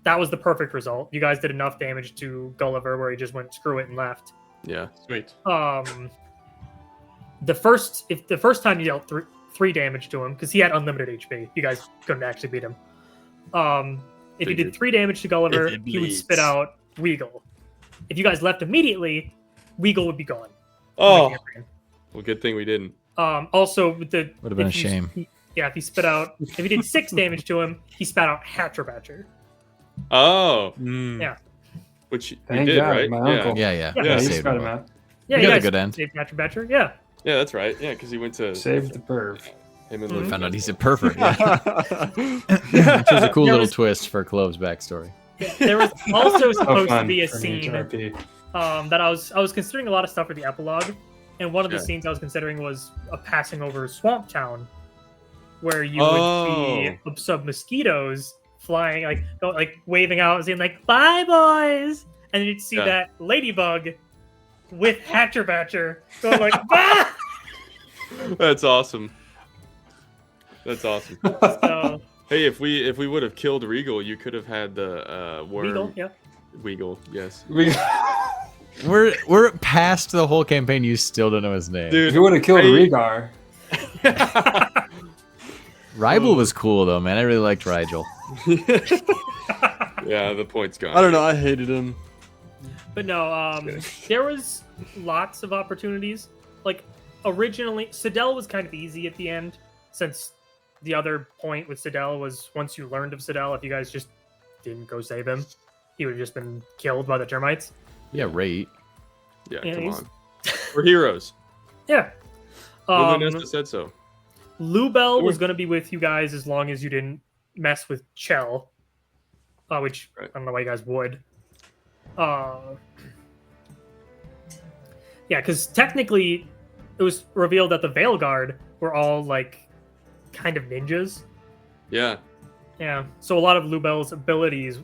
That was the perfect result. You guys did enough damage to Gulliver where he just went screw it and left. Yeah. Sweet. The first time you dealt 3 damage to him, because he had unlimited HP, you guys couldn't actually beat him. If you did Figured. 3 damage to Gulliver, If it he would bleeds. spit out Weagle. If you guys left immediately, Weagle would be gone. from the Oh, campaign. well, good thing we didn't. Also, with the Would have been a if you- shame. if he spit out, if he did 6 damage to him, he spat out Hatcherbatcher. Oh, Yeah. which we Thank did, God, right? my Yeah. uncle. Yeah. Yeah, Yeah, Yeah, Saved he's got him him up. out. Yeah, You you got a guys good end. saved Hatcherbatcher. Yeah. Yeah, that's right. Yeah, because he went to Saved the perv. him and Mhm. Luke. Found out he's a pervert. Yeah. Which was a cool There little was- twist for Clove's backstory. There was also Oh, supposed to fun be a for an scene HRP. that I was considering a lot of stuff for the epilogue, and one of the Yeah. scenes I was considering was a passing over Swamp Town, where you Oh. would see some mosquitoes flying, like waving out and saying like "Bye, boys," and then you'd see Yeah. that ladybug with Hatcherbatcher going like "Bah!" That's awesome. That's awesome. So Hey, if we would have killed Regal, you could have had the worm. Weagle, yeah. Weagle, yes. We're past the whole campaign. You still don't know his name. If you would have killed Hey. Rhaegar, Rybel was cool though, man. I really liked Rigel. Yeah, the point's gone. I don't know. I hated him. But no, there was lots of opportunities. Like originally, Sidel was kind of easy at the end since the other point with Sidel was once you learned of Sidel, if you guys just didn't go save him, he would have just been killed by the termites. Yeah, right. Yeah, Yeah, come he's- on. We're heroes. Yeah. Lulu said so. Lubel was going to be with you guys as long as you didn't mess with Chell, which Right. I don't know why you guys would. Yeah, because technically it was revealed that the Veil Guard were all like kind of ninjas. Yeah. Yeah, so a lot of Lubel's abilities,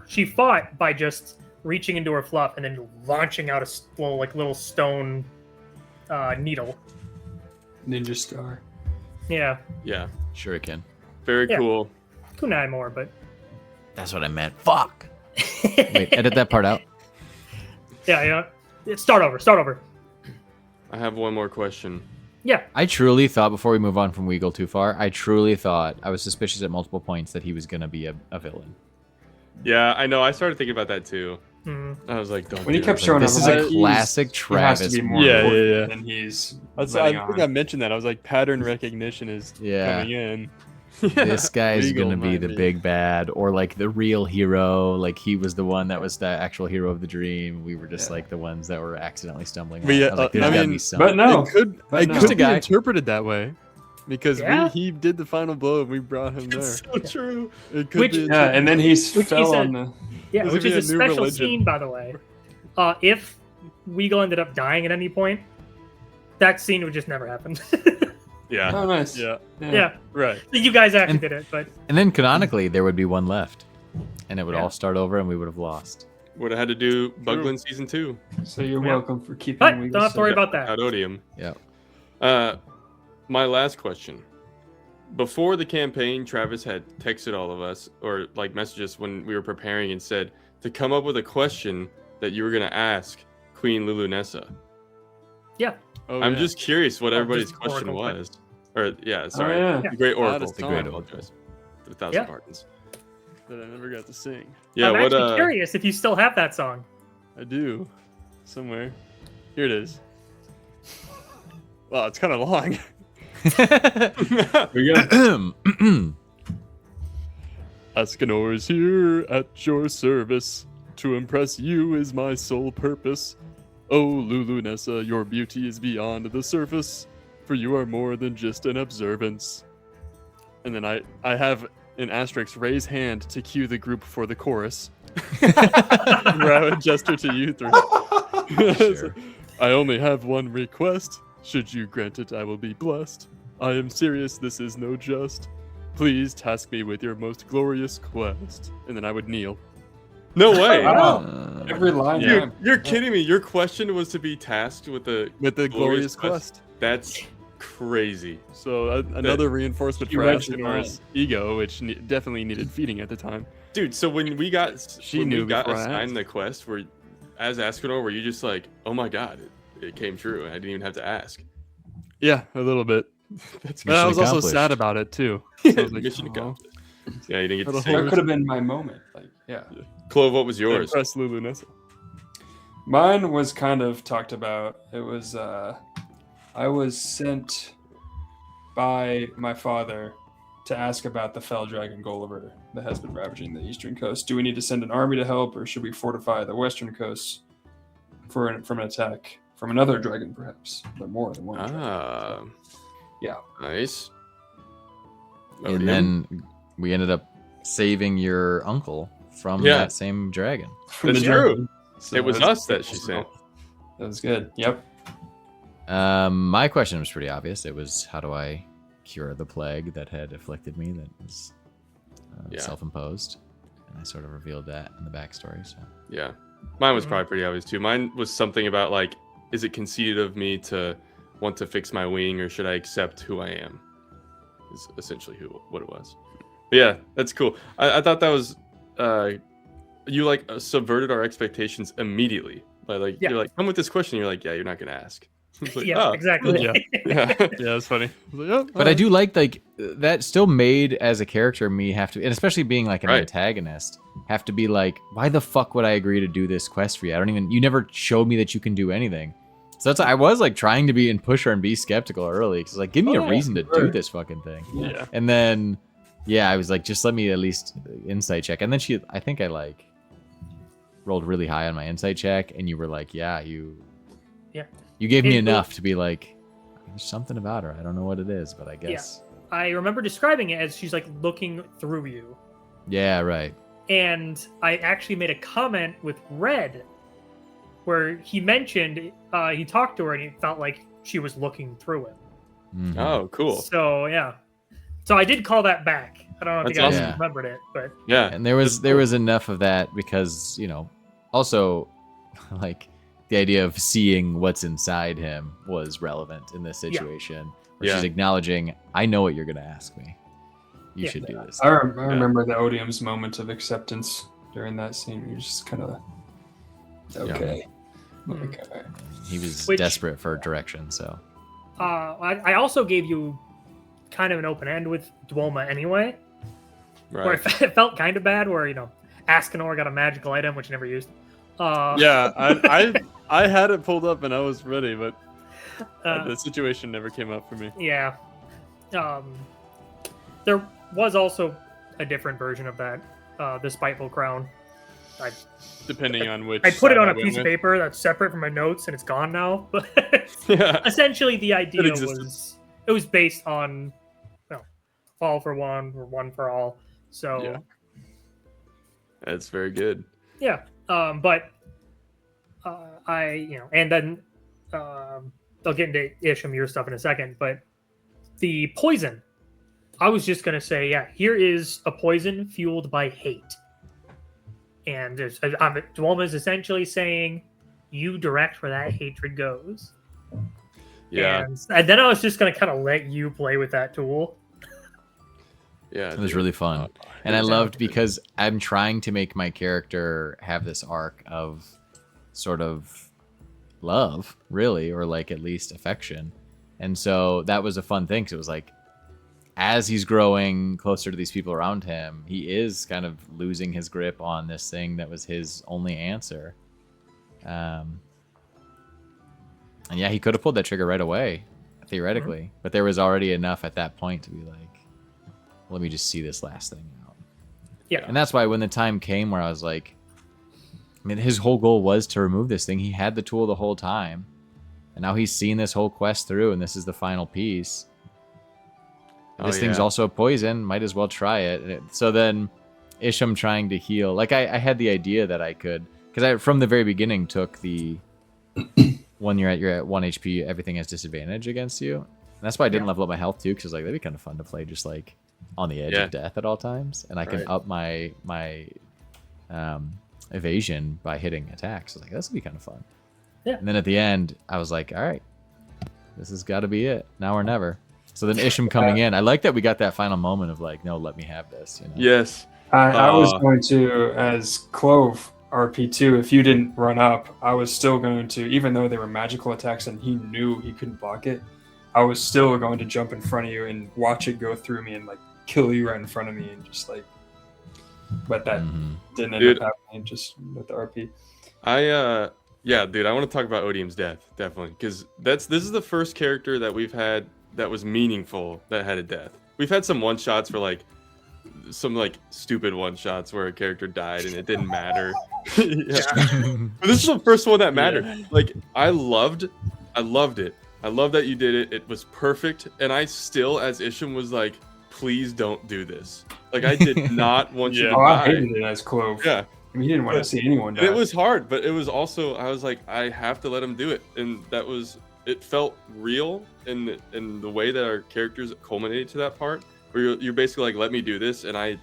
she fought by just reaching into her fluff and then launching out a little stone needle. Ninja Star. Yeah, Yeah. Shuriken. Very Yeah. cool. kunai more, but That's what I meant. Fuck. Wait, edit that part out. yeah. Start over. I have one more question. Yeah, I truly thought, before we move on from Weagle too far, I was suspicious at multiple points that he was going to be a villain. Yeah, I know. I started thinking about that too. mm. I was like, don't When he do kept it. showing This up, is I'm a like, classic he has Travis. to be more Yeah, important yeah. than he's. I letting think on. I mentioned that. I was like, pattern recognition is Yeah. coming in. This guy's Legal going to be the might be. big bad, or like the real hero. Like he was the one that was the actual hero of the dream. We were just Yeah. like the ones that were accidentally stumbling. But on. yeah, I was like, there's I gotta mean, be some. But no, It could, but it no. could Just a be guy. interpreted that way because Yeah. he did the final blow and we brought him there. It's so true. It could Which- be Yeah, and then he Which fell is a- on the. Yeah, This which would be is a a new special religion. scene, by the way. If Weagle ended up dying at any point, that scene would just never happen. Yeah. Oh, nice. yeah, yeah, right. you guys actually And- did it, but And then canonically, there would be one left, and it would Yeah. all start over, and we would have lost. Would have had to do Bugland season 2. So you're Yeah. welcome for keeping. but Weagle don't have to worry safe. about that. Outodium. Yeah. My last question. Before the campaign, Travis had texted all of us, or like messaged us when we were preparing, and said to come up with a question that you were going to ask Queen Lulu Nessa. Yeah, Oh, I'm yeah. just curious what Oh, everybody's just question Oracle was. Or yeah, sorry. Oh, yeah. The Great Oracle. Hottest The I Great time Oracle. apologize. 1,000 Yeah. pardons. that I never got to sing. Yeah, I'm what actually curious if you still have that song. I do, somewhere. Here it is. Wow, it's kind of long. We go. Ascanor is here at your service. To impress you is my sole purpose. Oh, Lulu Nessa, your beauty is beyond the surface, for you are more than just an observance. And then I have an asterisk raise hand to cue the group for the chorus. Where I would gesture to you three. Sure. I only have one request. Should you grant it, I will be blessed. I am serious, this is no jest. Please task me with your most glorious quest. And then I would kneel. No way. Wow. Every line. Dude, yeah. you're kidding me. Your question was to be tasked with the With the Glorious glorious quest. That's crazy. So another reinforcement She for read your Ascanor's ego, which definitely needed feeding at the time. Dude, so when we got She knew before I assigned asked. the quest, were as Ascanor, were you just like, oh my god, it came true, and I didn't even have to ask. Yeah, a little bit. That's But I was also accomplished. sad about it too. So I was like, mission "Aw." accomplished. Yeah, you didn't get to Little say. That horse. could have been my moment. Like, yeah. Clove, what was yours? Impress Lulu Nessa. Mine was kind of talked about. It was I was sent by my father to ask about the fell dragon Gulliver that has been ravaging the eastern coast. Do we need to send an army to help, or should we fortify the western coast from an attack from another dragon, perhaps, but more than one? dragon? Ah, Yeah. nice. And then we ended up saving your uncle from Yeah. that same dragon. From That's the true. dragon. So It was that's- us that she sent. That was good. Yep. My question was pretty obvious. It was, how do I cure the plague that had afflicted me that was Yeah. self-imposed? And I sort of revealed that in the backstory. So Yeah, mine was Mhm. probably pretty obvious too. Mine was something about like, is it conceited of me to want to fix my wing, or should I accept who I am? Is essentially what it was. But yeah, that's cool. I thought that was you like subverted our expectations immediately by like Yeah. you're like, come with this question. You're like, yeah, you're not gonna ask. It's like, yeah, oh, exactly. Yeah. yeah. Yeah, that's funny. I was like, oh, But I do like that still made as a character me have to, and especially being like an Right. antagonist, have to be like, why the fuck would I agree to do this quest for you? You never showed me that you can do anything. So I was like trying to be in pusher and be skeptical early because like give me a reason to do this fucking thing. Yeah. And then I was like, just let me at least insight check. And then I think I like rolled really high on my insight check, and you were like, you gave me enough to be like, there's something about her. I don't know what it is, but I guess. Yeah. I remember describing it as she's like looking through you. Yeah, right. And I actually made a comment with Red where he mentioned he talked to her and he felt like she was looking through him. Mhm. Oh, cool. So yeah. So I did call that back. I don't know if you guys awesome. remembered it, but Yeah. And there was enough of that because, also like the idea of seeing what's inside him was relevant in this situation. Where she's acknowledging, I know what you're going to ask me. You should do this. I remember the Odium's moment of acceptance during that scene. You're just kind of okay. Like, He was Which- desperate for direction, so. I also gave you kind of an open end with Dwoma anyway, where Right. it felt kind of bad, where Ascanor got a magical item which he never used. Yeah, I had it pulled up and I was ready, but the situation never came up for me. Yeah. There was also a different version of that, the Spiteful Crown. Depending on which. I put it side on I a went piece of with. paper that's separate from my notes, and it's gone now. But Yeah. essentially, the idea existed. was based on all for one or one for all. So Yeah. That's very good. yeah. But and then I'll get into Isham your stuff in a second. But the poison, I was just gonna say, here is a poison fueled by hate. And Dwoma is essentially saying, you direct where that hatred goes. Yeah. And then I was just going to kind of let you play with that tool. Yeah. It was dude. really fun. And I loved because I'm trying to make my character have this arc of sort of love, really, or like at least affection. And so that was a fun thing because it was like, as he's growing closer to these people around him, he is kind of losing his grip on this thing that was his only answer. And yeah, he could have pulled that trigger right away, theoretically. But there was already enough at that point to be like, let me just see this last thing out. Yeah. And that's why when the time came where I was like, I mean, his whole goal was to remove this thing. He had the tool the whole time. And now he's seen this whole quest through, and this is the final piece. This thing's also a poison. Might as well try it. So then Isham trying to heal. Like, I had the idea that I could... Because I, from the very beginning, took the... when you're at 1 HP, everything has disadvantage against you. And that's why I didn't level up my health, too, because like that'd be kind of fun to play just, like, on the edge of death at all times. And I can up my evasion by hitting attacks. I was like, this would be kind of fun. Yeah. And then at the end, I was like, all right, this has got to be it. Now or never. So then Isham coming in, I like that we got that final moment of like, no, let me have this. Yes. I was going to, as Clove RP2, if you didn't run up, I was still going to, even though they were magical attacks and he knew he couldn't block it, I was still going to jump in front of you and watch it go through me and like kill you right in front of me and just like, but that didn't end up happening just with the RP. Yeah, dude, I want to talk about Odium's death, definitely, because this is the first character that we've had that was meaningful that had a death. We've had some one shots for like some like stupid one shots where a character died and it didn't matter. But this is the first one that mattered. Like I loved it. I love that you did it. It was perfect. And I still, as Isham, was like, please don't do this. Like I did not want you to I die. hated it as Clove. Yeah. I mean, he didn't want to see anyone die. And it was hard, but it was also, I was like, I have to let him do it. And that was, it felt real in the way that our characters culminated to that part where you're basically like, let me do this. And I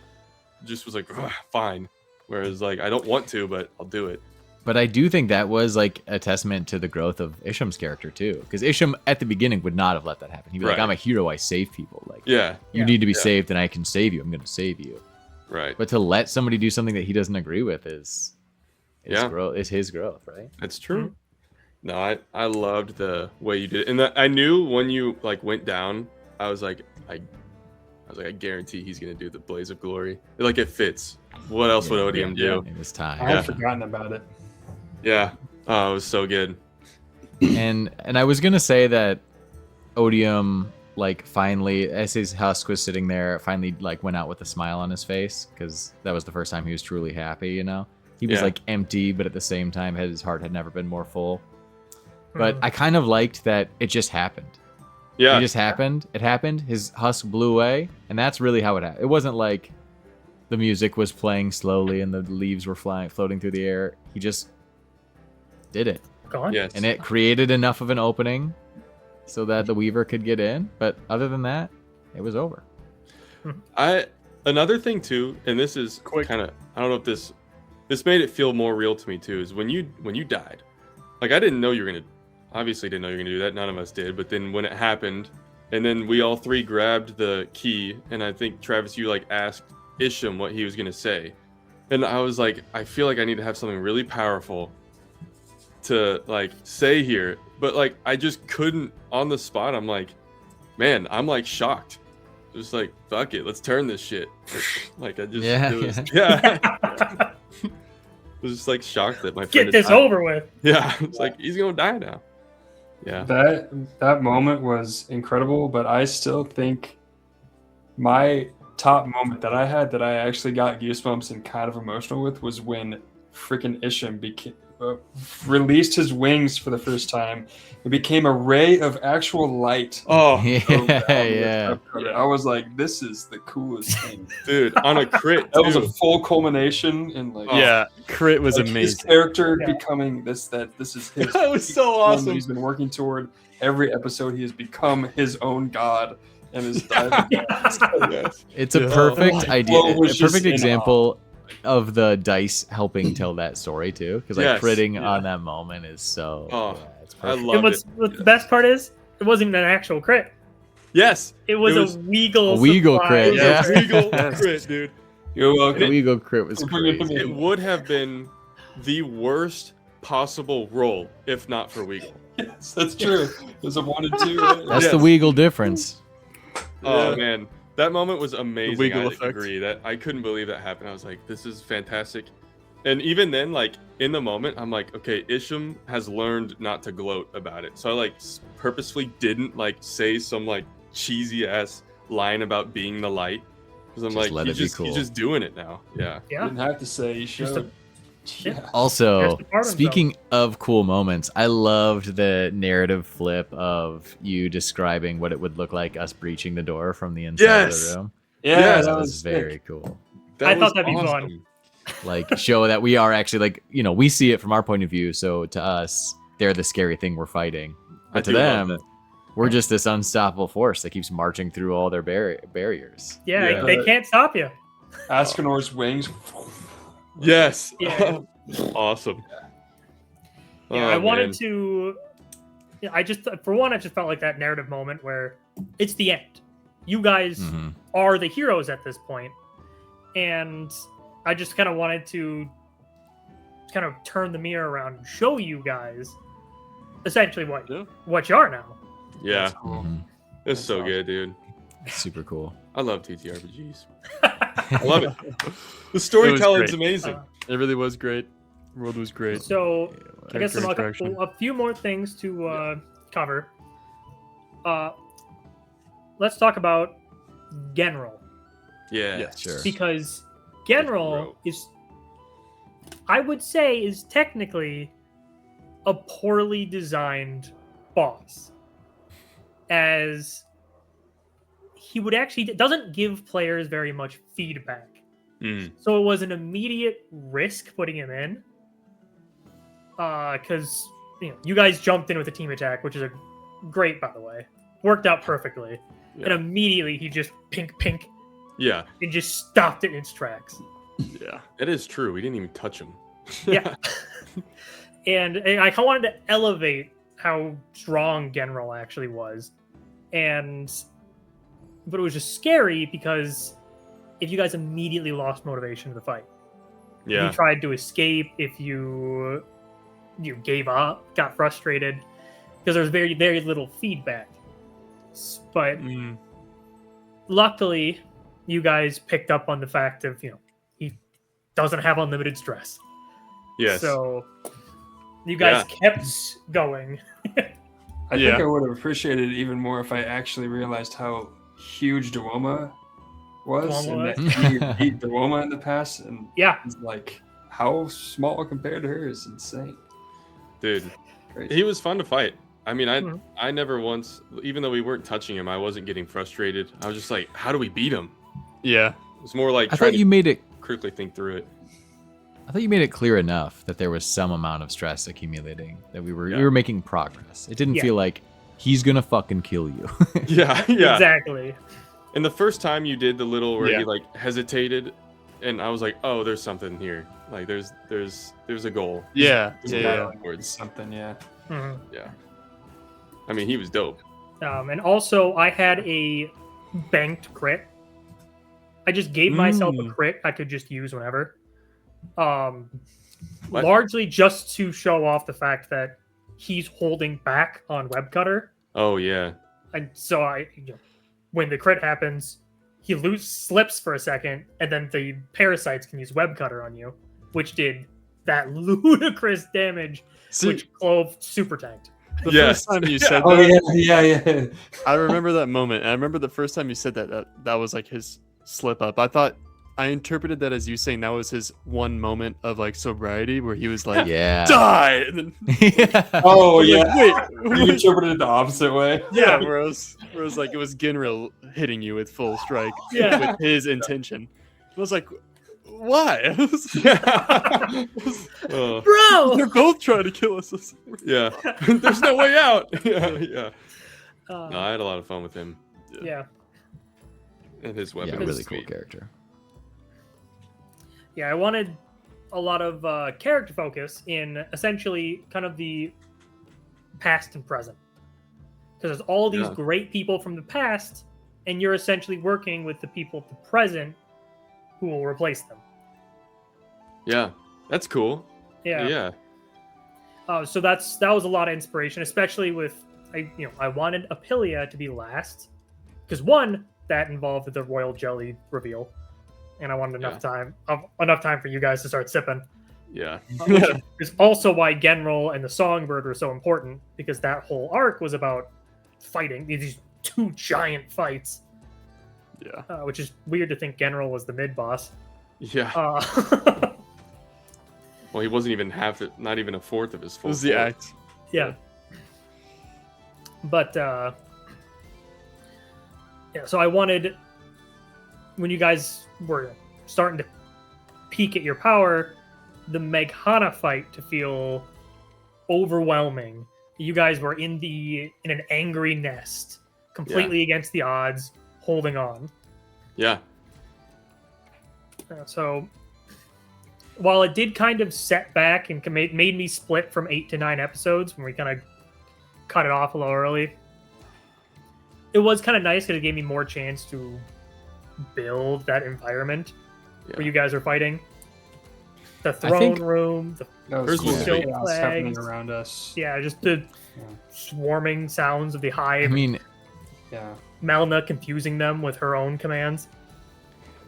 just was like, fine. Whereas like, I don't want to, but I'll do it. But I do think that was like a testament to the growth of Isham's character too. Because Isham at the beginning would not have let that happen. He'd be like, I'm a hero, I save people. Like, you need to be saved and I can save you. I'm going to save you. Right. But to let somebody do something that he doesn't agree with is his growth, right? That's true. No, I loved the way you did it. And I knew when you like went down, I was like, I guarantee he's gonna do the Blaze of Glory. Like it fits. What else would Odium do? It was time. I had forgotten about it. Yeah. Oh, it was so good. and I was gonna say that Odium, like, finally, as his husk was sitting there, finally, like, went out with a smile on his face, because that was the first time he was truly happy, you know? He was, Yeah. like, empty, but at the same time, his heart had never been more full. But I kind of liked that it just happened. Yeah. It just happened. It happened. His husk blew away, and that's really how it happened. It wasn't like the music was playing slowly and the leaves were floating through the air. He just did it. Gone. Yes. And it created enough of an opening so that the Weaver could get in. But other than that, it was over. Another thing too, and this is kind of, I don't know if this made it feel more real to me too, is when you died. Like, I didn't know you were gonna, obviously didn't know you were gonna do that. None of us did. But then when it happened, and then we all three grabbed the key, and I think Travis, you like asked Isham what he was gonna say, and I was like, I feel like I need to have something really powerful to like say here, but like I just couldn't on the spot. I'm like, man, I'm like shocked. Just like, fuck it, let's turn this shit. Like, I just it was just like shocked that my friend Get this died. over with. Yeah, it's like he's gonna die now. Yeah. That moment was incredible, but I still think my top moment that I had that I actually got goosebumps and kind of emotional with was when freaking Isham released his wings for the first time. It became a ray of actual light. Oh, Yeah. I was like, this is the coolest thing. dude, on a crit. That was a too. full culmination in like Crit was like his amazing. character becoming this is his That was so one that awesome. he's been working toward. Every episode he has become his own god and is diving. Yes. It's a Yeah. perfect idea, Well, it was a just perfect in example of the dice helping tell that story too. Because like Yes, critting yeah. on that moment is so. Oh, yeah, it's I perfect. love And what's it. the best part is, it wasn't even an actual crit. Yes. It was It was a Weagle. a Weagle surprise. crit, It yeah. was a regal Yes. crit, dude. You're welcome. The Weagle crit was Don't forget to crazy. It would have been the worst possible roll if not for Weagle. Yes, that's true. There's a 1 and 2. Right? That's the Yes. Weagle difference. Oh Yeah. man, that moment was amazing. Wiggle I effect. agree that I couldn't believe that happened. I was like, this is fantastic. And even then, like in the moment, I'm like, okay, Isham has learned not to gloat about it. So I like purposefully didn't like say some like cheesy ass line about being the light, because I'm Just like, let it be he's cool. just doing it now. Yeah. You Yeah. didn't have to say you Just showed. Yeah. Also, There's the part of speaking of cool moments, I loved the narrative flip of you describing what it would look like us breaching the door from the inside of Yes. the room. Yeah, Yes. That that was was very sick. cool. That I thought was that'd be fun. awesome. Like, show that we are actually, like, you know, we see it from our point of view. So to us, they're the scary thing we're fighting. But to do love them, that. we're just this unstoppable force that keeps marching through all their barriers. Yeah, Yeah. they can't stop you. Askenor's wings. Yes. Yeah. Awesome. Yeah, Oh, I wanted man. to. Yeah, I just, for one, I just felt like that narrative moment where it's the end. You guys Mhm. are the heroes at this point, and I just kind of wanted to kind of turn the mirror around and show you guys essentially what you are now. Yeah, That's cool. Mhm. it's so good, dude. Super cool. I love TTRPGs. I love it. The storytelling's great. amazing. It really was great. The world was great. So I guess Character interaction. a few more things to cover. Let's talk about Genrol, Yeah. Yes. Sure. because Genrol is, I would say, is technically a poorly designed boss, as he would actually doesn't give players very much feedback. Mm. So it was an immediate risk putting him in, because you guys jumped in with a team attack, which is a great, by the way, worked out perfectly, and Yeah. immediately he just pink Yeah, and just stopped it in its tracks. Yeah. it is true. We didn't even touch him. Yeah, and I kind of wanted to elevate how strong Genrol actually was, but it was just scary because if you guys immediately lost motivation to the fight. If Yeah. you tried to escape, if you gave up, got frustrated, because there was very, very little feedback. But Mm. luckily, you guys picked up on the fact of, he doesn't have unlimited stress. Yes. So You guys Yeah. kept going. I Yeah. think I would have appreciated it even more if I actually realized how huge Duoma was, Duoma and that was. he beat Duoma in the past, and Yeah. it's like how small compared to her is insane. Dude, Crazy. he was fun to fight. I mean, Mhm. I never once, even though we weren't touching him, I wasn't getting frustrated. I was just like, how do we beat him? Yeah. It's more like I trying thought you to made it. critically think through it. I thought you made it clear enough that there was some amount of stress accumulating, that we Yeah. were making progress. It didn't Yeah. feel like he's gonna fucking kill you. Yeah, yeah. Exactly. And the first time you did the little where Yeah. he like hesitated, and I was like, oh, there's something here. Like there's a goal. Yeah. He's Yeah. going Yeah. upwards. Something, yeah. Mhm. Yeah. I mean, he was dope. And also, I had a banked crit. I just gave myself a crit I could just use whenever. What? Largely just to show off the fact that he's holding back on Web Cutter. Oh yeah. And so when the crit happens, he slips for a second, and then the parasites can use Web Cutter on you, which did that ludicrous damage, See, which Clove super tanked. the Yes. first time you said Oh that, yeah. I remember that moment. And I remember the first time you said that was like his slip up. I interpreted that as you saying that was his one moment of like sobriety where he was like, Yeah. die! And then, Oh I'm like, yeah. wait. You interpreted it the opposite way. Yeah, where it was like it was Ginril hitting you with full strike Yeah. with his intention. I was like, why? Oh, They're Bro! both trying to kill us. yeah. There's no way out. Yeah, yeah. Uh, No, I had a lot of fun with him yeah. and his weapon. Yeah, was really cool sweet. character. Yeah, I wanted a lot of character focus in essentially kind of the past and present. Because there's all these Yeah. great people from the past, and you're essentially working with the people of the present who will replace them. Yeah, that's cool. Yeah. Yeah. So that was a lot of inspiration, especially with I wanted Apilia to be last, because one, that involved the royal jelly reveal, and I wanted enough time for you guys to start sipping. Yeah. Which is also why Genrol and the Songbird were so important, because that whole arc was about fighting these two giant fights. Yeah. Which is weird to think Genrol was the mid boss. Yeah. Well, he wasn't even not even a fourth of his It full. was the floor. act. Yeah. But yeah, so I wanted, when you guys were starting to peak at your power, the Meghana fight to feel overwhelming. You guys were in an angry nest, completely against the odds, holding on. Yeah. So while it did kind of set back and made me split from 8 to 9 episodes when we kind of cut it off a little early, it was kind of nice because it gave me more chance to build that environment where you guys are fighting. The throne room, the That was cool. Cool. Chaos happening Flags. around us. yeah, just the swarming sounds of the hive. I mean, Yeah. Melna confusing them with her own commands.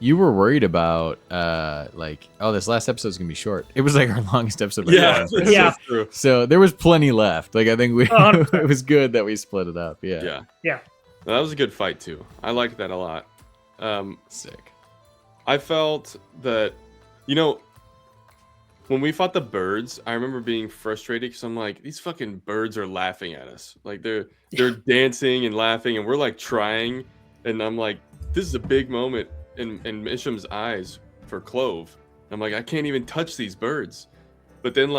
you were worried about this last episode's gonna be short. It was like our longest episode. by Yeah. far. That's Yeah. true. So there was plenty left. Like I think we 100%. it was good that we split it up. Yeah. Yeah. Yeah. No, that was a good fight too. I liked that a lot. Sick. I felt that, when we fought the birds, I remember being frustrated because I'm like, these fucking birds are laughing at us. Like they're dancing and laughing, and we're like trying, and I'm like, this is a big moment in Misham's eyes for Clove. I'm like, I can't even touch these birds. But then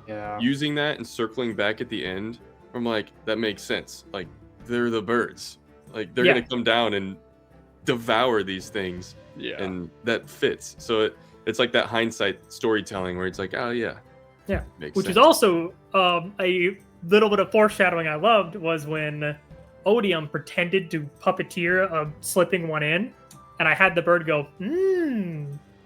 Yeah. using that and circling back at the end, I'm like, that makes sense. Like they're the birds. Like they're Yeah. gonna come down and devour these things, Yeah. and that fits. So it's like that hindsight storytelling where it's like, oh yeah, makes Which sense. is also a little bit of foreshadowing I loved was when Odium pretended to puppeteer a slipping one in, and I had the bird go,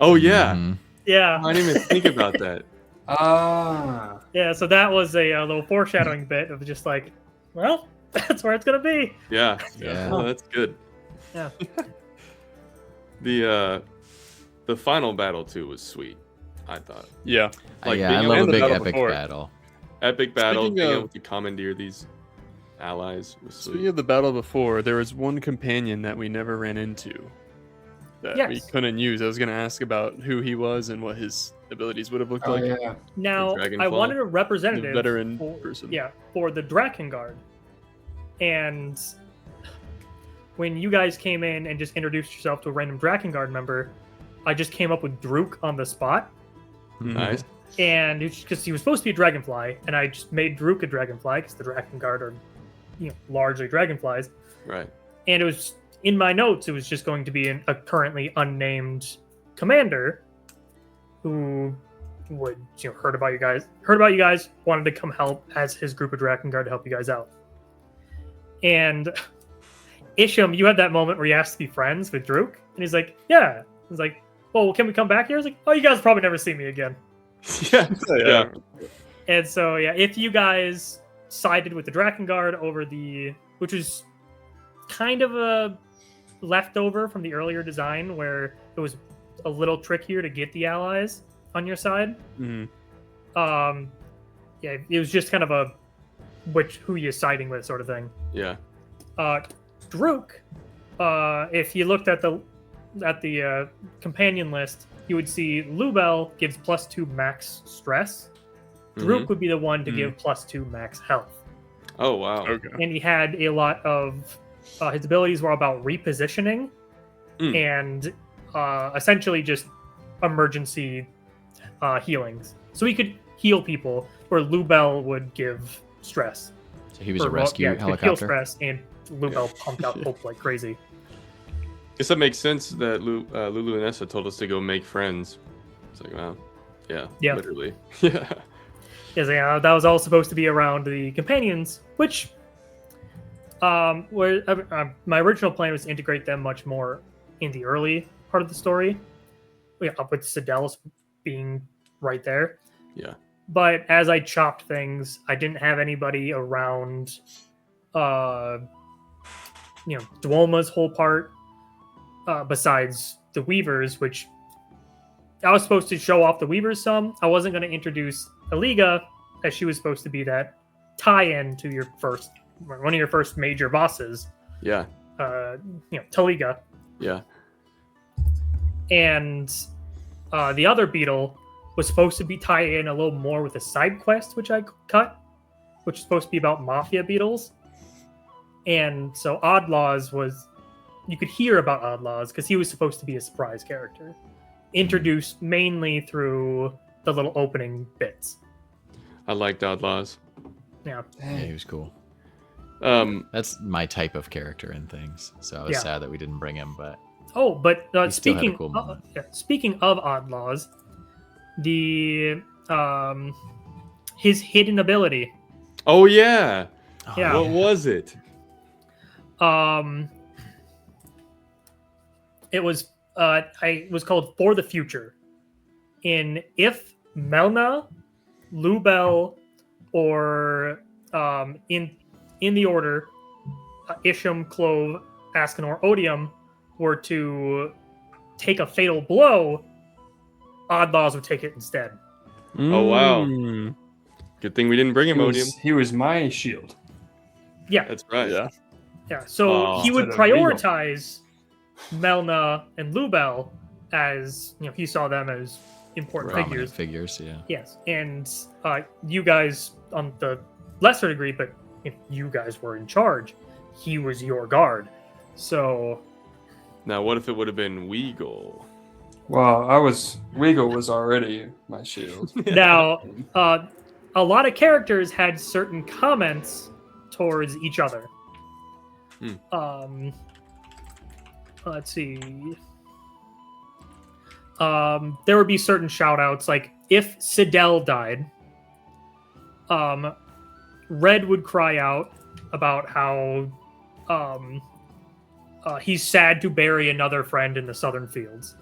Oh yeah, Mhm. yeah, I didn't even think about that. Ah. yeah. So that was a little foreshadowing bit of just like, well, that's where it's gonna be. Yeah, Yeah. Oh, that's good. Yeah. The final battle too was sweet. I thought. Yeah. Like yeah, being I able love to a big battle epic before. battle. Epic battle. Speaking Being of- able to commandeer these allies was Speaking sweet. of the battle before, there was one companion that we never ran into that we Yes. couldn't use. I was going to ask about who he was and what his abilities would have looked Oh like. yeah. Now, I Dragonfly. wanted a representative The veteran for, person. Yeah, for the Drakengard. And when you guys came in and just introduced yourself to a random Drakengard member, I just came up with Druk on the spot. Nice. And because he was supposed to be a dragonfly, and I just made Druk a dragonfly because the Drakengard are, largely dragonflies. Right. And it was in my notes. It was just going to be a currently unnamed commander who would heard about you guys, wanted to come help as his group of Drakengard to help you guys out. And Isham, you had that moment where you asked to be friends with Druk, and he's like, "Yeah." He's like, "Well, can we come back here?" I was like, "Oh, you guys will probably never see me again." Yeah. Yeah. And so, yeah, if you guys sided with the Drakengard over which was kind of a leftover from the earlier design where it was a little trickier to get the allies on your side. Mhm. Yeah, it was just kind of a who you siding with sort of thing. Yeah. Druk, if you looked at the companion list, you would see Lubel gives +2 max stress. Druk Mhm. would be the one to give +2 max health. Oh wow. Okay. And he had a lot of his abilities were about repositioning and essentially just emergency healings. So he could heal people, where Lubel would give stress. So he was a Or, rescue he could heal helicopter. stress, and Lubel pumped out hope like crazy. Guess that makes sense that Lulu and Nessa told us to go make friends. It's like, wow. Yeah. Literally. Yeah. Yes, yeah, that was all supposed to be around the companions, which my original plan was to integrate them much more in the early part of the story. Up with Sidel being right there. Yeah. But as I chopped things, I didn't have anybody around Duoma's whole part besides the Weavers, which I was supposed to show off the Weavers some. I wasn't going to introduce Eliga, as she was supposed to be that tie-in to one of your first major bosses. Yeah. Taliga. Yeah. And the other beetle was supposed to be tied in a little more with a side quest, which I cut, which is supposed to be about mafia beetles. And so Oddlaws you could hear about Oddlaws because he was supposed to be a surprise character, introduced mainly through the little opening bits. I liked Outlaws. Yeah. Yeah, he was cool. That's my type of character in things. So I was sad that we didn't bring him, but Oh, but He still had a cool moment. speaking of Oddlaws, the his hidden ability. Oh yeah. Yeah. What was it? It was called For the Future. If Melna, Lubel, or in the order, Isham, Clove, Ascanor, Odium were to take a fatal blow, Oddlaws would take it instead. Oh, wow. Mm. Good thing we didn't bring him, Odium. He was my shield. Yeah, That's right. Yeah. yeah. So Oh. he would Instead of Regal. prioritize Melna and Lubel as he saw them as important prominent figures. figures, yeah. Yes, and you guys on the lesser degree, but if you guys were in charge, he was your guard. So Now, what if it would have been Weagle? Well, Weagle was already my shield. now, a lot of characters had certain comments towards each other. Let's see. There would be certain shout outs, like if Sidel died, Red would cry out about how he's sad to bury another friend in the southern fields.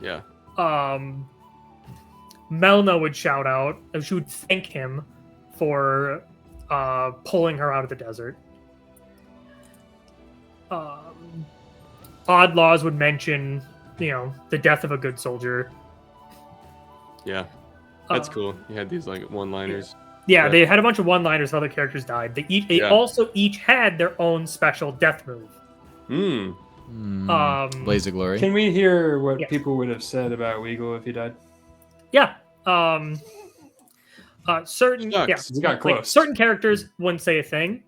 Yeah. Melna would shout out, and she would thank him for pulling her out of the desert. Oddlaws would mention, the death of a good soldier. Yeah. That's Uh, cool. You had these like one-liners. Yeah, they had a bunch of one-liners. Other characters died. They Yeah. also each had their own special death move. Blaze of Glory. Can we hear what Yeah. people would have said about Weagle if he died? Yeah. Certain Shucks. He got like, close. certain characters wouldn't say a thing.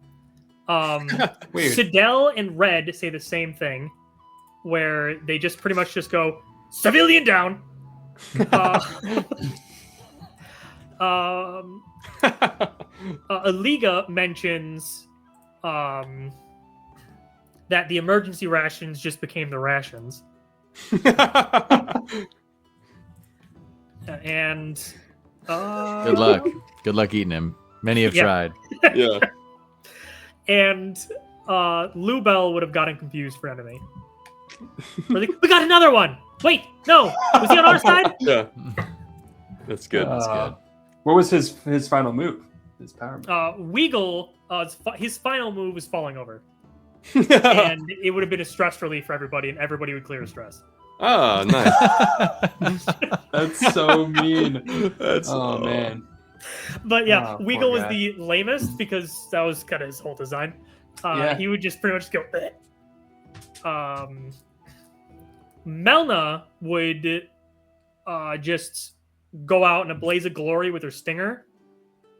Weird. Sidel and Red say the same thing, where they just pretty much just go civilian down. Aliga mentions that the emergency rations just became the rations, and Good luck. Good luck eating him. Many have Yeah. tried. Yeah. And Lubel would have gotten confused for enemy. We're like, we got another one. Wait, no, was he on our side? Yeah. That's good. That's good. What was his final move? His power move. Weagle, his final move was falling over, and it would have been a stress relief for everybody, and everybody would clear stress. Oh, nice. That's so mean. That's Oh man. But yeah, Oh, Weagle poor was guy. the lamest because that was kind of his whole design. Yeah. He would just pretty much go. Melna would just go out in a blaze of glory with her stinger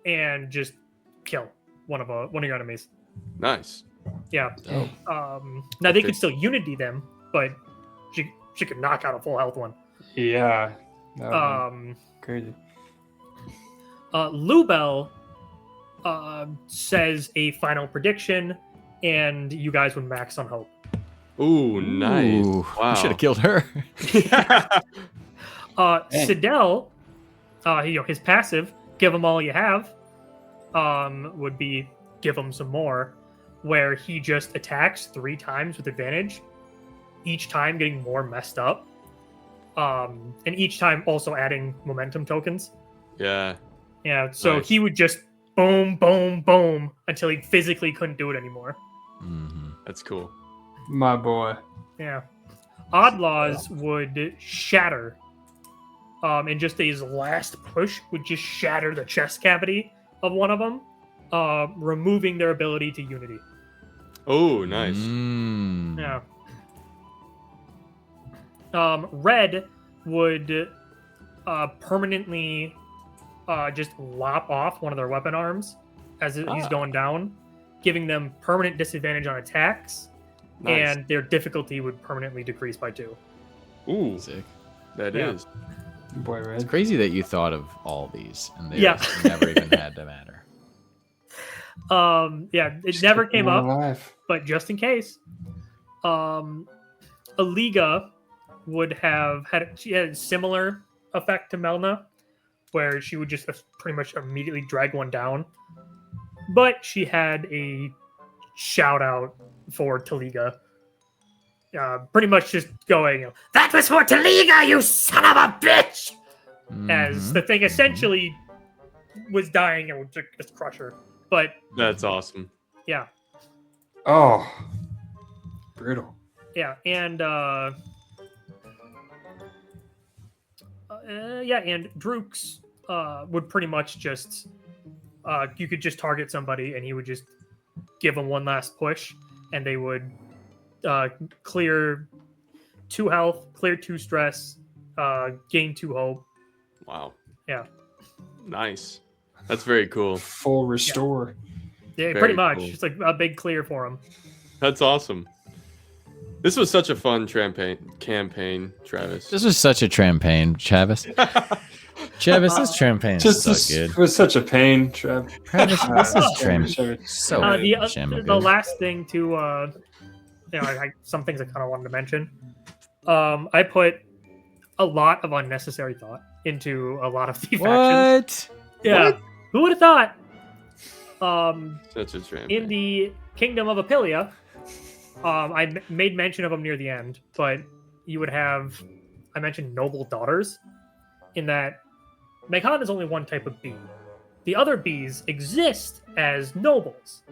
and just kill one of your enemies. Nice. Yeah. Oh. Now they Okay. could still unity them, but she could knock out a full health one. Yeah. That would've been Um, crazy. Lubel says a final prediction, and you guys would max on hope. Ooh, nice. Ooh, Wow. We should have killed her. Dang. Sidel, his passive, give him all you have, would be give him some more, where he just attacks 3 times with advantage, each time getting more messed up, and each time also adding momentum tokens. Yeah. Yeah, so Nice. he would just boom, boom, boom until he physically couldn't do it anymore. Mhm. That's cool. My boy. Yeah. Oddlaws would shatter. And just his last push would just shatter the chest cavity of one of them, removing their ability to unity. Oh, nice. Mm. Yeah. Red would permanently just lop off one of their weapon arms as he's going down, giving them permanent disadvantage on attacks, Nice. and their difficulty would permanently decrease by 2. Ooh, Sick. that Yeah. is. Boy, It's Red. crazy that you thought of all these and they Yeah. just never even had to matter. Yeah, it Just never keep came him up, alive. but just in case. Aliga would have she had a similar effect to Melna, where she would just pretty much immediately drag one down. But she had a shout out for Taliga. Pretty much just going, that was for Taliga, you son of a bitch! As Mhm. the thing essentially was dying and would just crush her. But That's awesome. yeah. Oh. Brutal. Yeah, and and Drooks would pretty much just you could just target somebody and he would just give them one last push, and they would clear 2 health, clear 2 stress, gain 2 hope. Wow. Yeah. Nice. That's very cool. Full restore. Yeah, Very pretty much. cool. It's like a big clear for him. That's awesome. This was such a fun campaign, Travis. This was such a trampagne, Travis. Travis, this trampagne is Just so this good. was such a pain, Trev. Travis, this is Travis. so The good. last thing to some things I kind of wanted to mention. I put a lot of unnecessary thought into a lot of the factions. What? Yeah, who would have thought? Such a trampagne. In the Kingdom of Apilia, I made mention of them near the end, but you would have, I mentioned noble daughters, in that Meghan is only one type of bee. The other bees exist as nobles.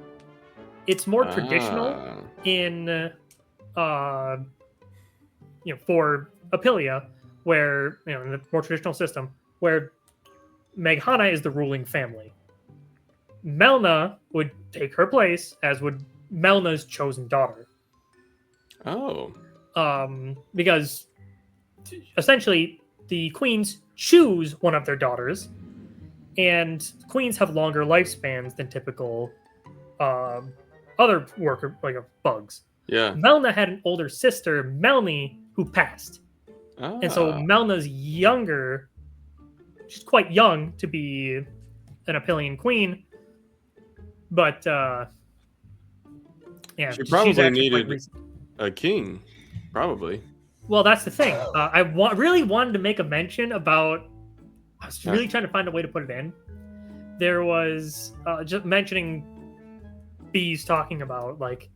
It's more traditional in, for Apilia, where, in the more traditional system, where Meghana is the ruling family. Melna would take her place, as would Melna's chosen daughter. Oh. Because essentially the queens choose one of their daughters, and queens have longer lifespans than typical other worker bugs. Yeah. Melna had an older sister, Melnie, who passed. Ah. And so Melna's younger. She's quite young to be an Apillian queen. But, yeah. She probably she's actually quite needed recent. a king. Probably. Well, that's the thing. I really wanted to make a mention about. I was really trying to find a way to put it in. There was just mentioning bees talking about, like,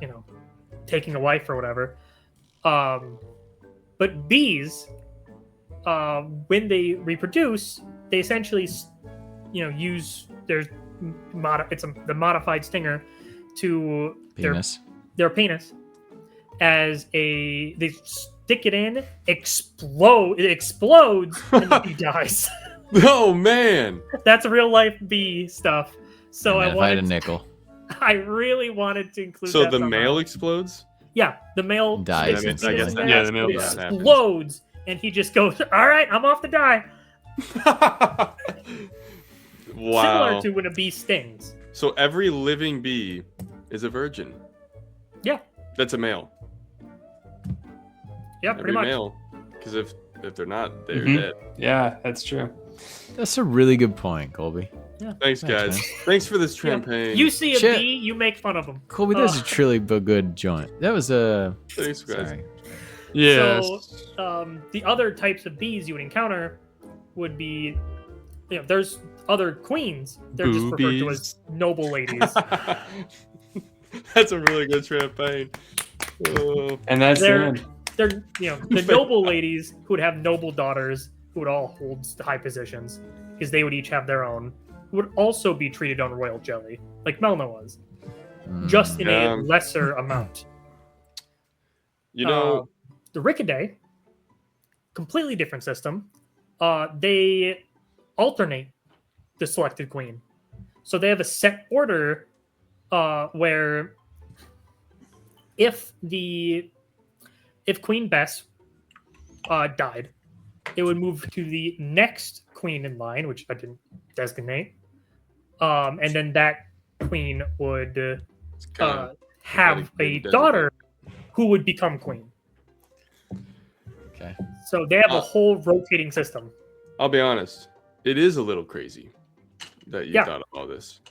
you know, taking a wife or whatever. But bees, when they reproduce, they essentially, use the modified stinger to Penis. their penis as they stick it in, it explodes, and the bee dies. Oh man. That's real life bee stuff. So Man, I if I had a wanted, nickel, I really wanted to include. So that the somehow. male explodes? Yeah, the male Dies sticks I it guess in that- there, yeah, the male it dies. explodes, and he just goes, "All right, I'm off to die." Wow. Similar to when a bee stings. So every living bee is a virgin. Yeah. That's a male. Yeah, Every pretty much. male. Because if they're not, they're Mhm. dead. Yeah, that's true. that's a really good point, Colby. Thanks, guys. man. Thanks for this Yeah. champagne. You see a Shit. bee, you make fun of them. Colby, that's a truly good joint. That was a. Thanks, guys. Sorry. Yeah. So, the other types of bees you would encounter would be, there's other queens. They're just referred to as noble ladies. That's a really good champagne. Oh, And that's the They're- end. They're, the noble ladies who would have noble daughters who would all hold high positions because they would each have their own. Who would also be treated on royal jelly, like Melna was, just in Yeah. a lesser amount. you know, The Rickidae, completely different system. They alternate the selected queen, so they have a set order where if Queen Bess died, it would move to the next queen in line, which I didn't designate, and then that queen would it's kinda- have gotta a designate. daughter who would become queen. Okay. So they have a whole rotating system. I'll be honest. It is a little crazy that you Yeah. thought of all this.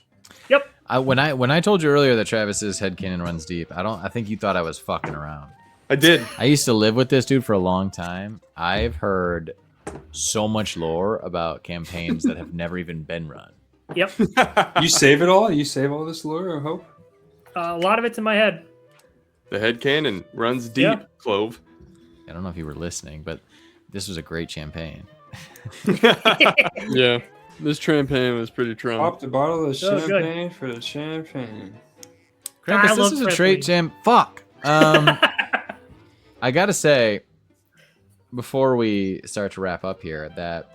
Yep. When I told you earlier that Travis's headcanon runs deep, I think you thought I was fucking around. I did. I used to live with this dude for a long time. I've heard so much lore about campaigns that have never even been run. Yep. You save it all? You save all this lore, I hope? A lot of it's in my head. The head cannon runs deep, Yeah. Clove. I don't know if you were listening, but this was a great champagne. Yeah. This champagne was pretty Pop drunk. the bottle of So good. champagne for the champagne. Krampus, I this love is a Fred trait Lee. jam. Fuck. I gotta say, before we start to wrap up here, that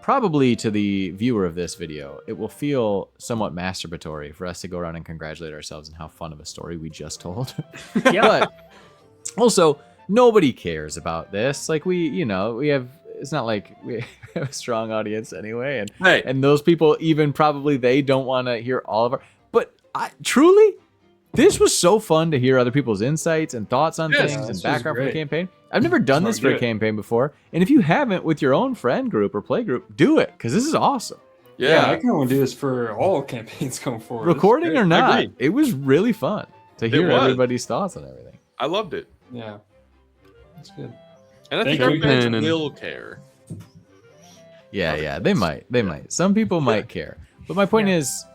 probably to the viewer of this video, it will feel somewhat masturbatory for us to go around and congratulate ourselves on how fun of a story we just told. Yeah. But also, nobody cares about this. Like we have. It's not like we have a strong audience anyway, and Hey, and those people even probably they don't want to hear all of our. But truly, this was so fun to hear other people's insights and thoughts on Yes, things this and was background for the great. campaign. I've never done Smart, this for do a it. campaign before, and if you haven't with your own friend group or play group, do it because this is awesome. Yeah, I yeah. kind of want to do this for all campaigns going forward. This is Recording great. or not, agree. it was really fun to hear was. everybody's thoughts on everything. I loved it. Yeah. That's good. And I Thank think our you. fans And- will care. Yeah, they might. Some people might care, but my point Yeah. is,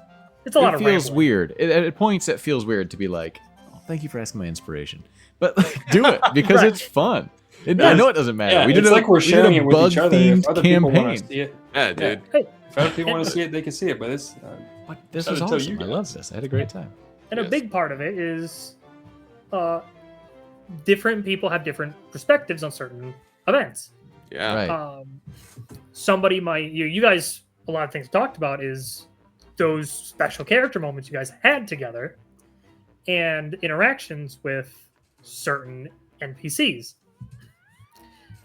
It's a lot it of feels rambling. weird. At points, it feels weird to be like, "Oh, thank you for asking my inspiration," but like, do it because Right. it's fun. I Yeah. know it doesn't matter. Yeah, we did it's like we're we did sharing it with each other. If bug-themed other people want campaign. to see it, Yeah, dude. if other people want to see it, they can see it. But it's But this Try was to tell awesome. you I guys. love this. I had a great time. And a Yes. big part of it is different people have different perspectives on certain events. Yeah. Right. Somebody might, you guys, a lot of things talked about is those special character moments you guys had together and interactions with certain NPCs.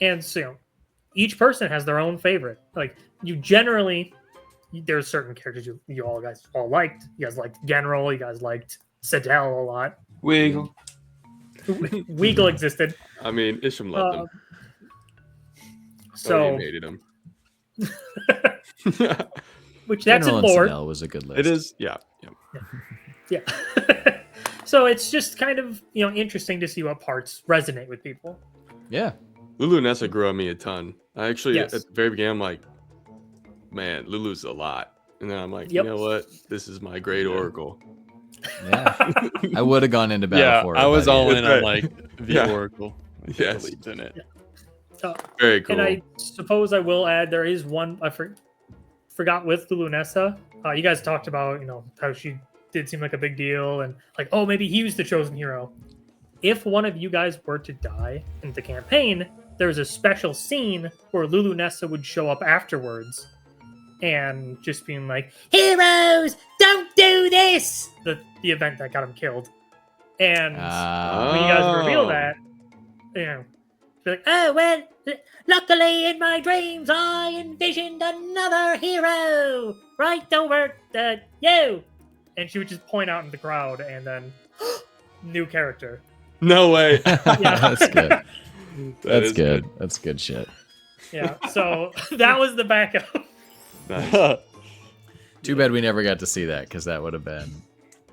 And so each person has their own favorite. Like you generally, there's certain characters you all guys all liked. You guys liked General. You guys liked Sidel a lot. Wiggle. Weagle existed. I mean, Isham loved him. So He hated him. which that's General in and lore. Sidel was a good list. It is, yeah. Yeah. So it's just kind of interesting to see what parts resonate with people. Yeah. Lulu Nessa grew on me a ton. I actually, Yes. at the very beginning, I'm like, man, Lulu's a lot. And then I'm like, Yep. you know what? This is my great oracle. Yeah. I would have gone into battle Yeah, for it. I was but all yeah. in on like the Yeah. Oracle. Like, Yes. believed in it. Very cool. And I suppose I will add there is one I forgot with the Lunessa. You guys talked about how she did seem like a big deal and like, oh, maybe he was the chosen hero. If one of you guys were to die in the campaign, there's a special scene where Lulu Nessa would show up afterwards and just being like, heroes, don't do this! The event that got him killed. And when you guys reveal Oh. that, you're like, oh, well, luckily in my dreams I envisioned another hero right over you. And she would just point out in the crowd and then, new character. No way. That's good. That That's is good. That's good shit. Yeah, so that was the backup. Nice. Too bad we never got to see that because that would have been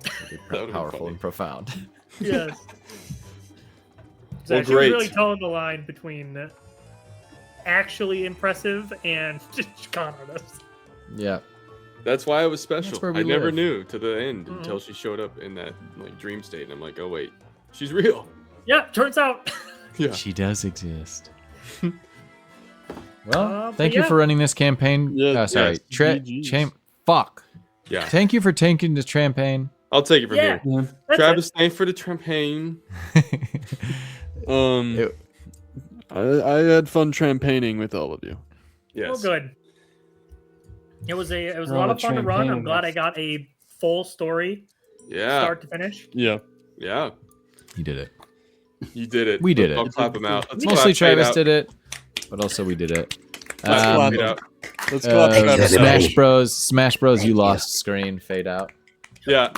really That would've been powerful funny. and profound. Yes. So Well, she was great. really towing the line between actually impressive and just con artist. Yeah. That's why it was special. where we I never live. knew to the end Mhm. until she showed up in that like dream state, and I'm like, oh wait, she's real. Yeah, turns out. Yeah. She does exist. Well, But thank you yeah. for running this campaign. Yeah, Sorry. yes, GGs. Fuck. Yeah. Thank you for taking this campaign. I'll take it from Yeah. here. That's Travis, it. thanks for the champagne. It- I had fun trampaining with all of you. Yes. Well, good. It was a We're lot on of fun to run. I'm champagne, glad I that's- got a full story Yeah. start to finish. Yeah. Yeah. You did it. You did it. We did it. I'll clap him out. Let's Mostly clap Fade Travis out. did it, but also we did it. Let's clap Um, Fade out. Let's clap Travis out. Smash Bros. You lost screen. Fade out. Yeah.